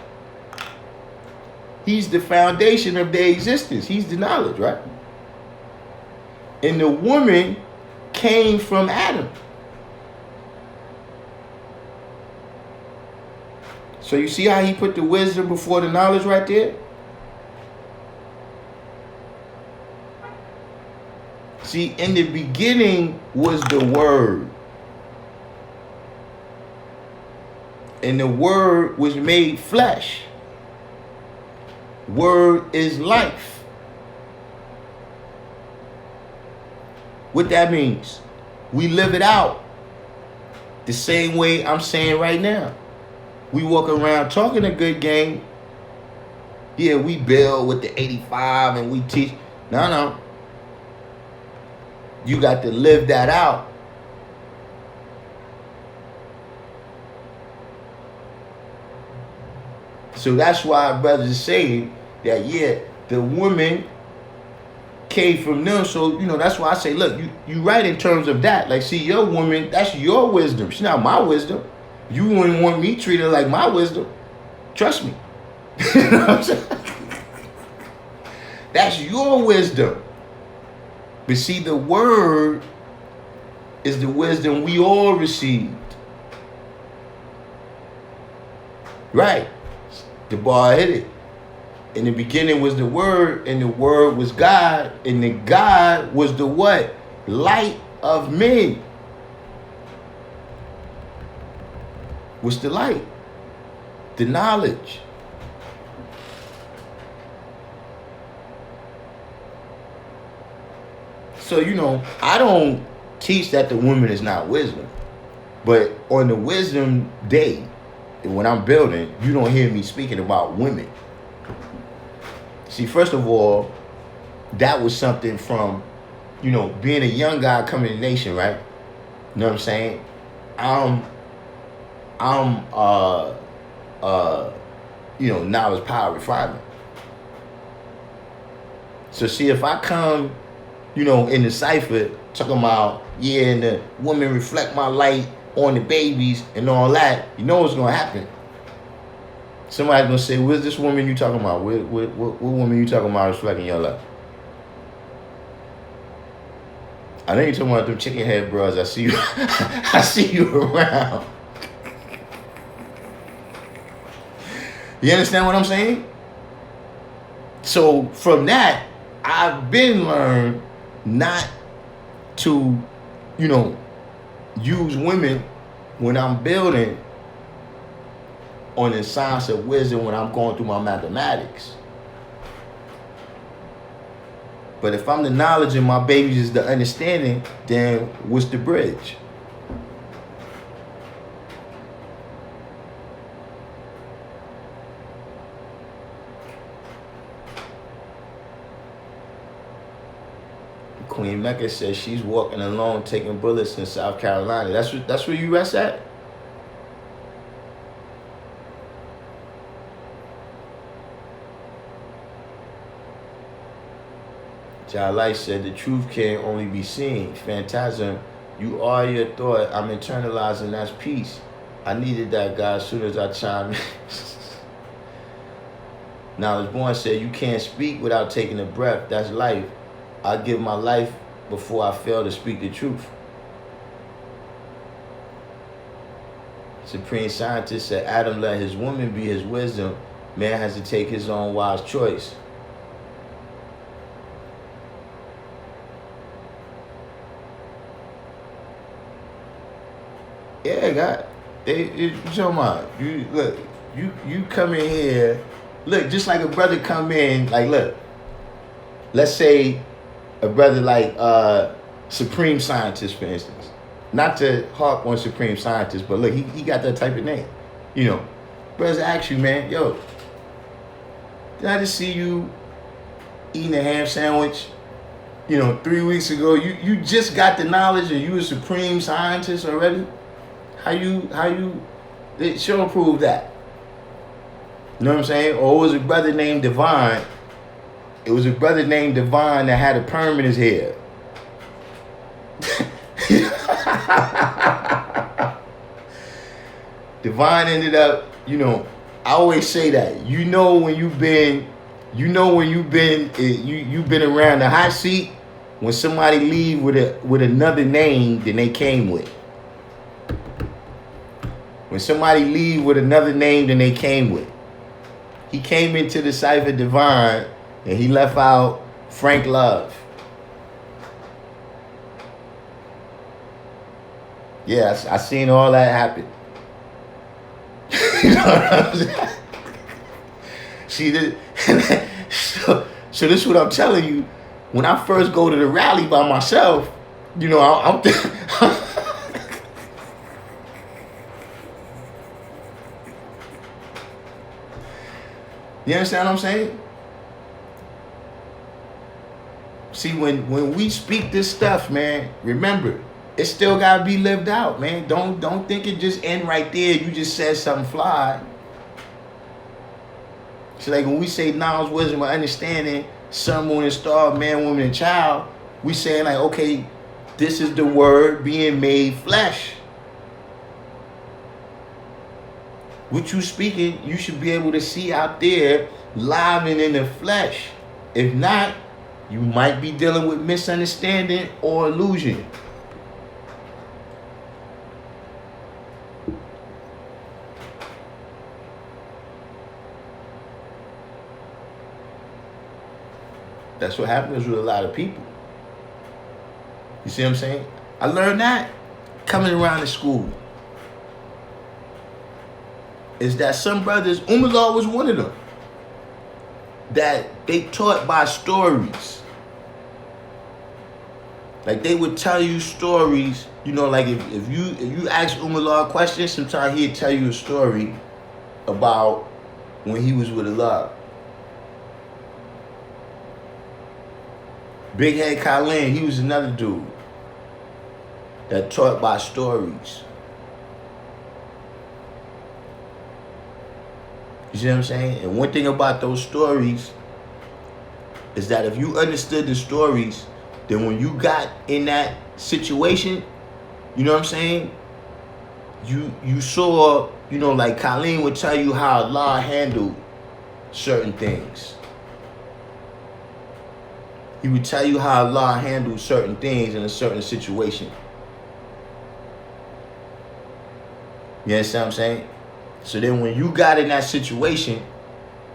he's the foundation of their existence. He's the knowledge, right? And the woman came from Adam. So you see how he put the wisdom before the knowledge right there? See, in the beginning was the word. And the word was made flesh. Word is life. What that means? We live it out. The same way I'm saying right now. We walk around talking a good game. Yeah, we build with the 85 and we teach. No. You got to live that out. So that's why brothers are saying that, yeah, the woman came from them. So, you know, that's why I say, look, you right in terms of that. Like, see, your woman, that's your wisdom. She's not my wisdom. You wouldn't want me treated like my wisdom. Trust me. You know what I'm saying? That's your wisdom. But see, the word is the wisdom we all received. Right. The bar hit it. In the beginning was the word, and the word was God, and the God was the what? Light of men. What's the light? The knowledge. So, you know, I don't teach that the woman is not wisdom. But on the wisdom day, when I'm building, you don't hear me speaking about women. See, first of all, that was something from, you know, being a young guy coming to the nation, right? You know what I'm saying? You know, knowledge, power, refinement. So see, if I come, you know, in the cipher talking about, yeah, and the woman reflect my light on the babies and all that, you know what's gonna happen. Somebody's gonna say, where's this woman you talking about? What woman you talking about reflecting your life? I know you're talking about them chicken head bros. I see you I see you around. You understand what I'm saying? So from that, I've been learned not to, you know, use women when I'm building on the science of wisdom when I'm going through my mathematics. But if I'm the knowledge and my babies is the understanding, then what's the bridge? Queen Mecca says she's walking alone taking bullets in South Carolina. That's where you rest at? Jalai said the truth can only be seen. Phantasm, you are your thought. I'm internalizing, that's peace. I needed that, guy, as soon as I chimed in. Knowledge Born said you can't speak without taking a breath. That's life. I give my life before I fail to speak the truth. Supreme Scientist said Adam let his woman be his wisdom. Man has to take his own wise choice. Yeah, God. You talking about? You look. You come in here. Look, just like a brother come in. Like, look. Let's say a brother like Supreme Scientist, for instance. Not to harp on Supreme Scientist, but look, he got that type of name. You know, brothers ask you, man, yo, did I just see you eating a ham sandwich? You know, 3 weeks ago. You just got the knowledge and you a Supreme Scientist already. How you show prove that? You know what I'm saying? Or it was a brother named Divine. It was a brother named Divine that had a perm in his hair. Divine ended up, you know, I always say that. You know when you've been around the hot seat when somebody leave with another name than they came with. When somebody leave with another name than they came with. He came into the Cypher Divine and he left out Frank Love. Yeah, I seen all that happen. You know what I'm saying? See, so this is what I'm telling you. When I first go to the rally by myself, you know, I'm you understand what I'm saying? See, when we speak this stuff, man, remember, it still gotta be lived out, man. Don't think it just end right there. You just said something fly. So like when we say knowledge, wisdom, or understanding, sun, moon, and star, man, woman, and child, we saying like, okay, this is the word being made flesh. What you speaking, you should be able to see out there live and in the flesh. If not, you might be dealing with misunderstanding or illusion. That's what happens with a lot of people. You see what I'm saying? I learned that coming around to school. Is that some brothers, Umar was one of them, that they taught by stories. Like they would tell you stories, you know, like if you ask Umar a question, sometimes he'd tell you a story about when he was with Allah. Big Head Khalin, he was another dude that taught by stories. You see what I'm saying? And one thing about those stories is that if you understood the stories, then when you got in that situation, you know what I'm saying? You saw, you know, like Khalin would tell you how Allah handled certain things. He would tell you how Allah handled certain things in a certain situation. You understand what I'm saying? So then when you got in that situation,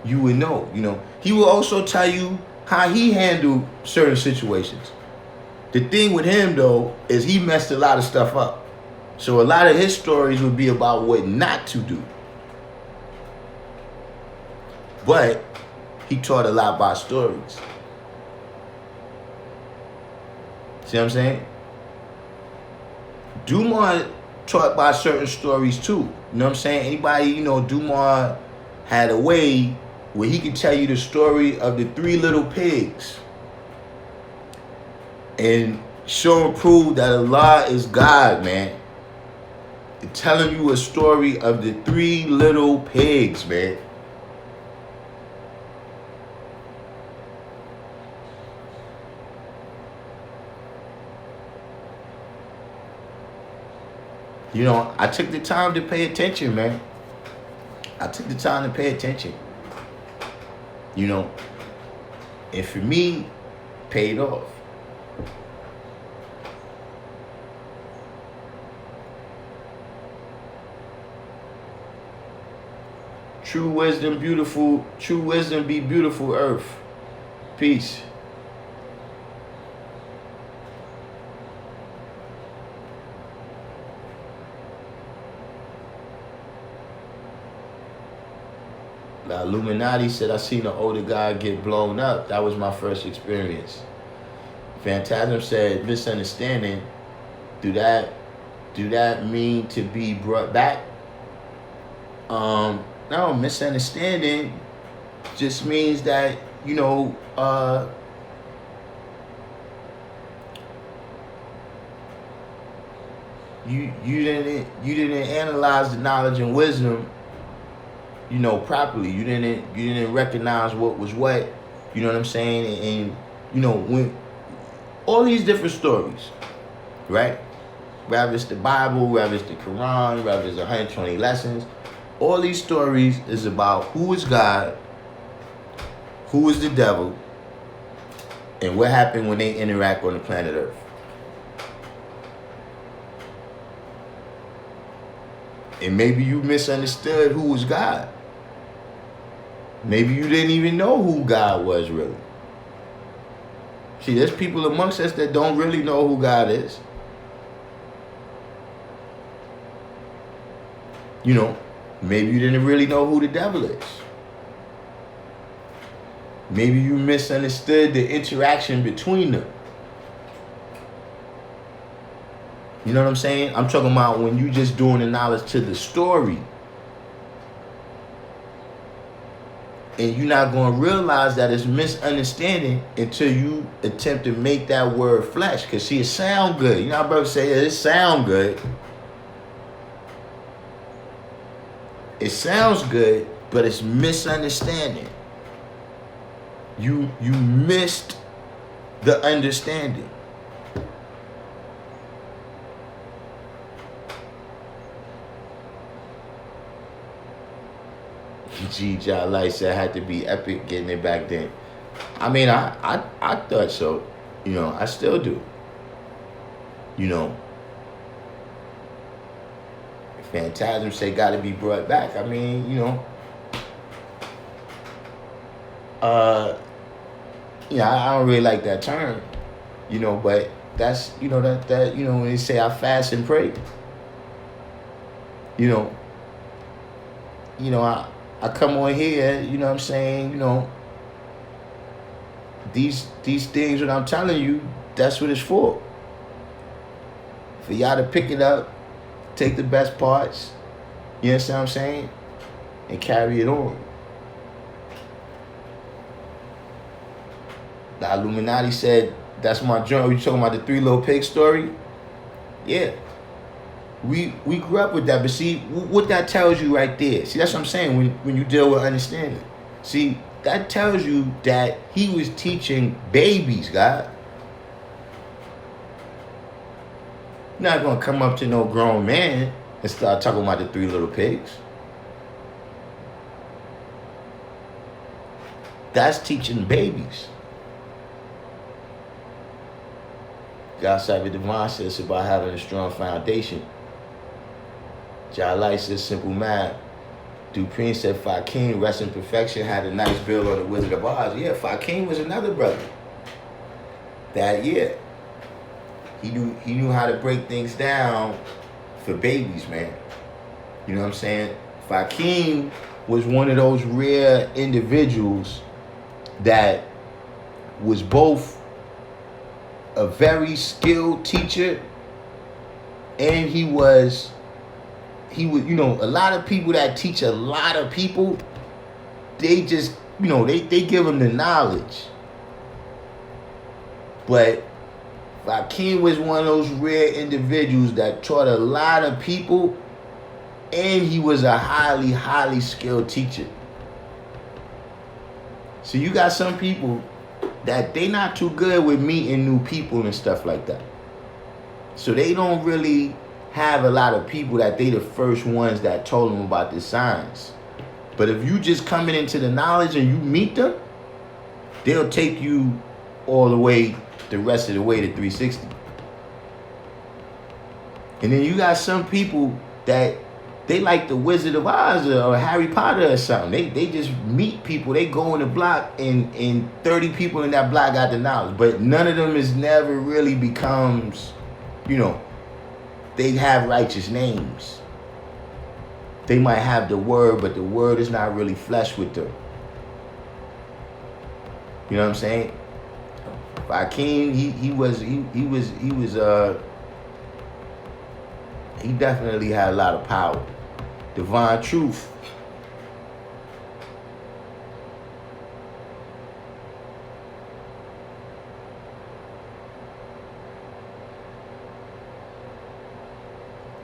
you would know, you know. He will also tell you how he handled certain situations. The thing with him though is he messed a lot of stuff up. So a lot of his stories would be about what not to do. But he taught a lot by stories. See what I'm saying? Dumar taught by certain stories too. You know what I'm saying? Anybody, you know, Dumar had a way where he could tell you the story of the 3 little pigs and show and prove that Allah is God, man. And telling you a story of the 3 little pigs, man. You know, I took the time to pay attention, man. I took the time to pay attention. You know, and for me, paid off. True wisdom, beautiful. True wisdom be beautiful, earth. Peace. The Illuminati said, I seen an older guy get blown up. That was my first experience. Phantasm said, misunderstanding. Do that mean to be brought back? No, misunderstanding just means that, you know, you didn't analyze the knowledge and wisdom, you know, properly. You didn't recognize what was what, you know what I'm saying? And you know, when all these different stories, right? Whether it's the Bible, whether it's the Quran, whether it's 120 lessons, all these stories is about who is God, who is the devil, and what happened when they interact on the planet Earth. And maybe you misunderstood who was God. Maybe you didn't even know who God was really. See, there's people amongst us that don't really know who God is. You know, maybe you didn't really know who the devil is. Maybe you misunderstood the interaction between them. You know what I'm saying? I'm talking about when you just doing the knowledge to the story. And you're not going to realize that it's misunderstanding until you attempt to make that word flesh. Because see, it sound good. You know how brothers say it sound good. It sounds good, but it's misunderstanding. You missed the understanding. G. Light said had to be epic getting it back then. I mean, I thought so. You know, I still do. You know, Phantasm say got to be brought back. I mean, you know, I don't really like that term. You know, but that's, you know, that you know, when they say I fast and pray. You know, I come on here, you know what I'm saying, you know, these things that I'm telling you, that's what it's for. For y'all to pick it up, take the best parts, you understand what I'm saying, and carry it on. The Illuminati said, that's my joint. We talking about the 3 little pigs story? Yeah. We grew up with that, but see, what that tells you right there. See, that's what I'm saying when you deal with understanding. See, that tells you that he was teaching babies, God. You're not going to come up to no grown man and start talking about the 3 little pigs. That's teaching babies. God Sabbath Divine says about having a strong foundation. Jah Light says simple math. Dupree said Fakeem, Rest in Perfection, had a nice build on the Wizard of Oz. Yeah, Fakeem was another brother. That yeah. He knew how to break things down for babies, man. You know what I'm saying? Fakeem was one of those rare individuals that was both a very skilled teacher and he was, a lot of people that teach a lot of people, they just, they give them the knowledge. But Fakeem was one of those rare individuals that taught a lot of people, and he was a highly, highly skilled teacher. So you got some people that they not too good with meeting new people and stuff like that. So they don't really have a lot of people that they the first ones that told them about the science. But if you just coming into the knowledge and you meet them, they'll take you all the way, the rest of the way to 360. And then you got some people that they like the Wizard of Oz or Harry Potter or something. They just meet people. They go in the block and 30 people in that block got the knowledge. But none of them is never really becomes, they have righteous names. They might have the word, but the word is not really flesh with them. You know what I'm saying? Fakeem, he definitely had a lot of power. Divine Truth.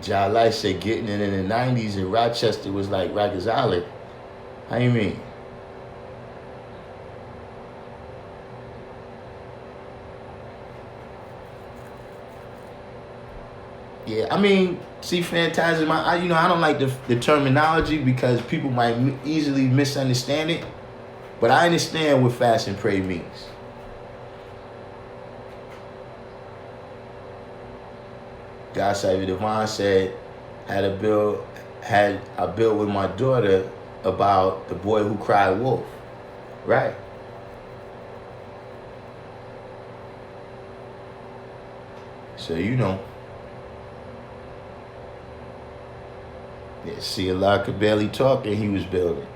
Jalai said getting it in the 90s in Rochester was like Ragazali. How you mean? Yeah, I mean, see, Phantasm, I don't like the terminology because people might easily misunderstand it, but I understand what fast and pray means. God Savior Divine said, I built with my daughter about the boy who cried wolf. Right. So Yeah, see, Allah could barely talk and he was building.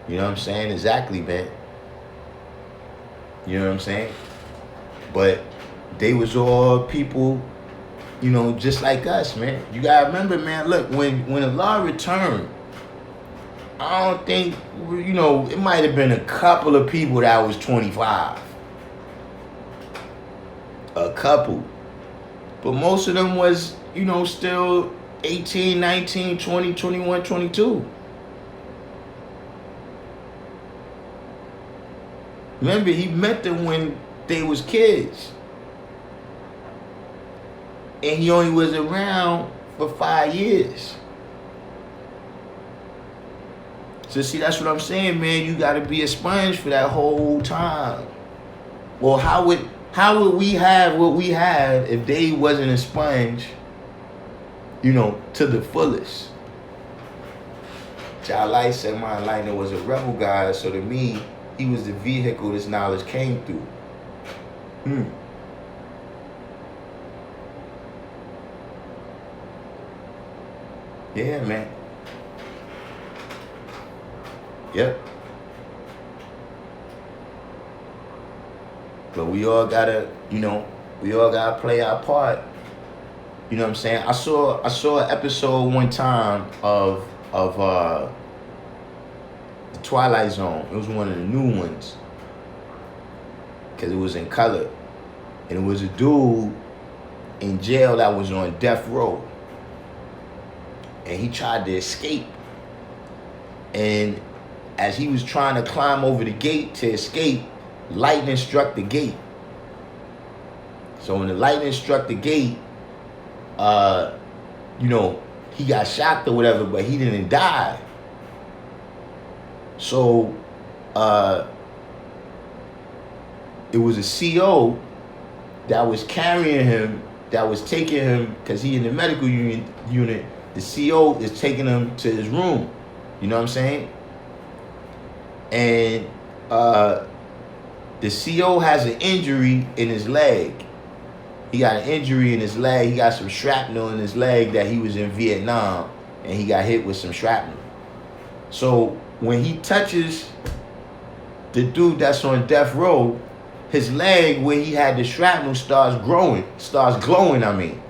You know what I'm saying? Exactly, man. You know what I'm saying? But they was all people, just like us, man. You gotta remember, man, look, when Allah returned, I don't think, it might have been a couple of people that was 25. A couple. But most of them was, still 18, 19, 20, 21, 22. Remember, he met them when they was kids. And he only was around for 5 years. So see, that's what I'm saying, man. You got to be a sponge for that whole time. Well, how would we have what we have if they wasn't a sponge, to the fullest? Jalai said my enlightener was a rebel guy, so to me, he was the vehicle this knowledge came through. Yeah, man. Yep. But we all gotta play our part. You know what I'm saying? I saw an episode one time of The Twilight Zone. It was one of the new ones. Because it was in color. And it was a dude in jail that was on death row. And he tried to escape. And as he was trying to climb over the gate to escape, lightning struck the gate. So when the lightning struck the gate, he got shocked or whatever, but he didn't die. So it was a CO that was carrying him, that was taking him, because he in the medical unit, the CO is taking him to his room. You know what I'm saying? And the CO has an injury in his leg. He got an injury in his leg. He got some shrapnel in his leg that he was in Vietnam, and he got hit with some shrapnel. So when he touches the dude that's on death row, his leg where he had the shrapnel starts glowing, I mean.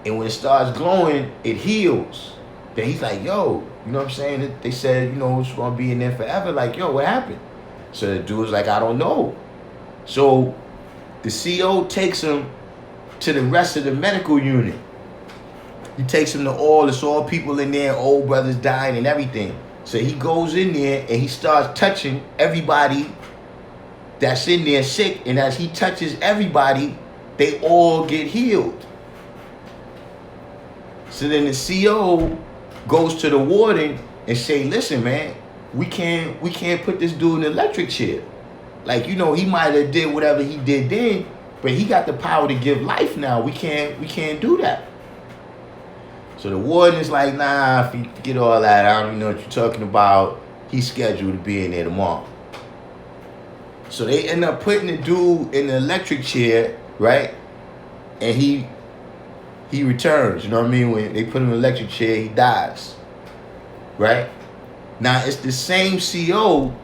And when it starts glowing, it heals. Then he's like, yo, you know what I'm saying? They said, you know, it's gonna be in there forever. Like, yo, what happened? So the dude was like, I don't know. So the CO takes him to the rest of the medical unit. He takes him to it's all people in there, old brothers dying and everything. So he goes in there and he starts touching everybody that's in there sick. And as he touches everybody, they all get healed. So then the CO goes to the warden and say, listen, man, we can't put this dude in the electric chair. Like, you know, he might have did whatever he did then, but he got the power to give life now. We can't do that. So the warden is like, nah, forget all that. I don't even know what you're talking about. He's scheduled to be in there tomorrow. So they end up putting the dude in the electric chair, right? And he returns, you know what I mean? When they put him in the electric chair, he dies, right? Now, it's the same CO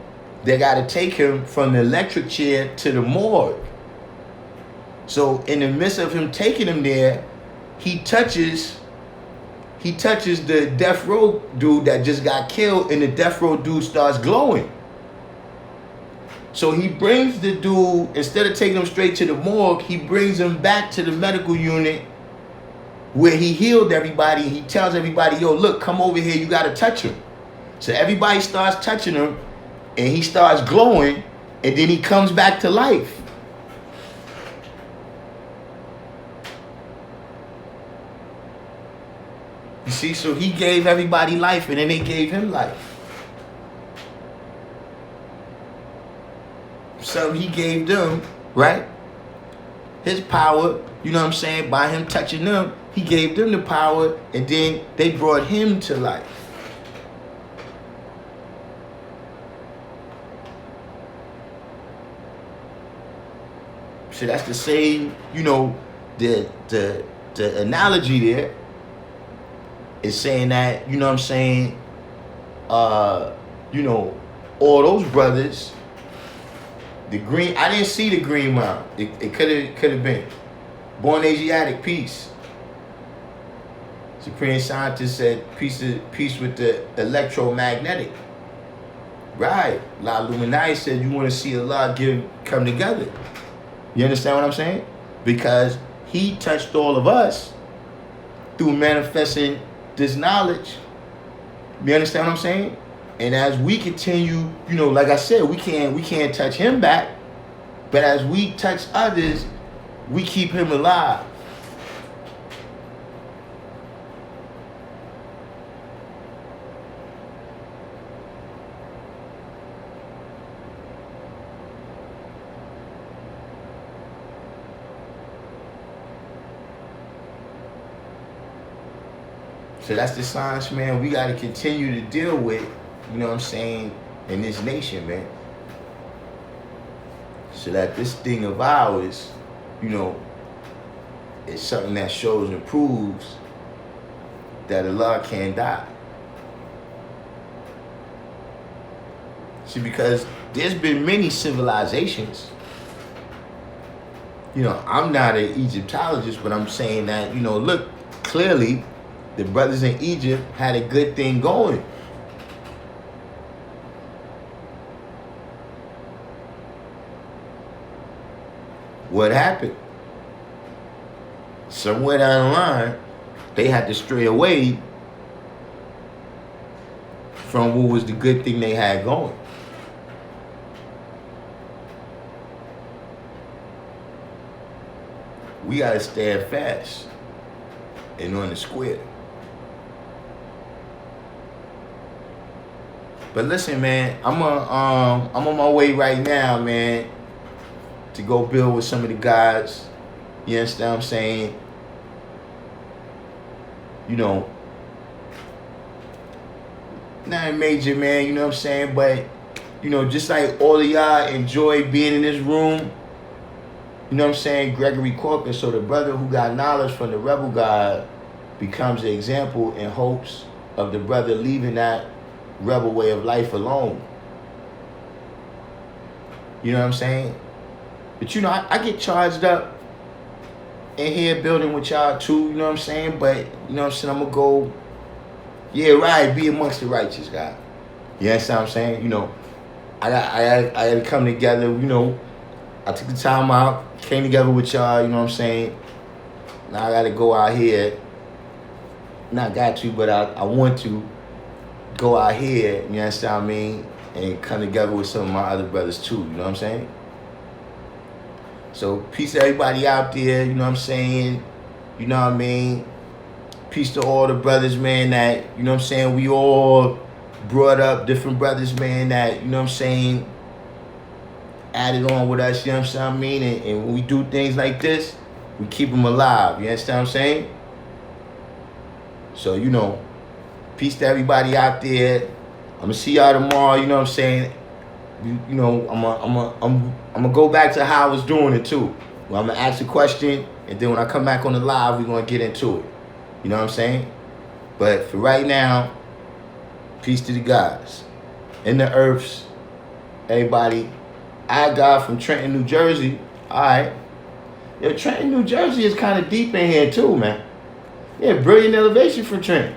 that got to take him from the electric chair to the morgue. So in the midst of him taking him there, he touches the death row dude that just got killed, and the death row dude starts glowing. So he brings the dude, instead of taking him straight to the morgue, he brings him back to the medical unit where he healed everybody. He tells everybody, yo, look, come over here, you gotta touch him. So everybody starts touching him, and he starts glowing, and then he comes back to life. You see, so he gave everybody life, and then they gave him life. So he gave them, right, his power, you know what I'm saying, by him touching them, he gave them the power, and then they brought him to life. So that's the same, you know, the analogy there is saying that, you know what I'm saying, you know, all those brothers, the green, I didn't see the green mile. It could have been. Born Asiatic peace. Supreme scientist said peace with the electromagnetic. Right. La Luminati said you want to see Allah come together. You understand what I'm saying? Because he touched all of us through manifesting this knowledge. You understand what I'm saying? And as we continue, you know, like I said, we can't touch him back, but as we touch others, we keep him alive. So that's the science, man, we got to continue to deal with, you know what I'm saying, in this nation, man. So that this thing of ours, you know, is something that shows and proves that Allah can't die. See, because there's been many civilizations. You know, I'm not an Egyptologist, but I'm saying that, you know, look, clearly the brothers in Egypt had a good thing going. What happened? Somewhere down the line, they had to stray away from what was the good thing they had going. We gotta stand fast and on the square. But listen, man, I'm on my way right now, man, to go build with some of the guys. You understand what I'm saying? You know, nothing major, man, you know what I'm saying? But, you know, just like all of y'all enjoy being in this room, you know what I'm saying, Gregory Corker, so the brother who got knowledge from the rebel God becomes an example in hopes of the brother leaving that rebel way of life alone. You know what I'm saying? But, you know, I get charged up in here building with y'all too, you know what I'm saying? But, you know what I'm saying, I'm going to go, yeah, right, be amongst the righteous, God. You understand what I'm saying? You know, I got to come together, you know. I took the time out, came together with y'all, you know what I'm saying? Now I got to go out here. Not got to, but I want to go out here, you understand what I mean? And come together with some of my other brothers too, you know what I'm saying? So peace to everybody out there, you know what I'm saying? You know what I mean? Peace to all the brothers, man, that, you know what I'm saying, we all brought up, different brothers, man, that, you know what I'm saying, added on with us, you know what I'm saying? And when we do things like this, we keep them alive, you understand what I'm saying? So, you know, peace to everybody out there. I'm gonna see y'all tomorrow, you know what I'm saying? You know, I'm gonna go back to how I was doing it too. Well, I'm gonna ask a question, and then when I come back on the live, we're gonna get into it. You know what I'm saying? But for right now, peace to the guys and the earths, everybody. I got from Trenton, New Jersey. All right. Yo, Trenton, New Jersey is kind of deep in here too, man. Yeah, brilliant elevation from Trenton.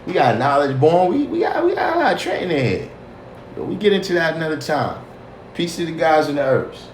We got knowledge born. We got a lot of Trenton in here. But we get into that another time. Peace to the guys and the earths.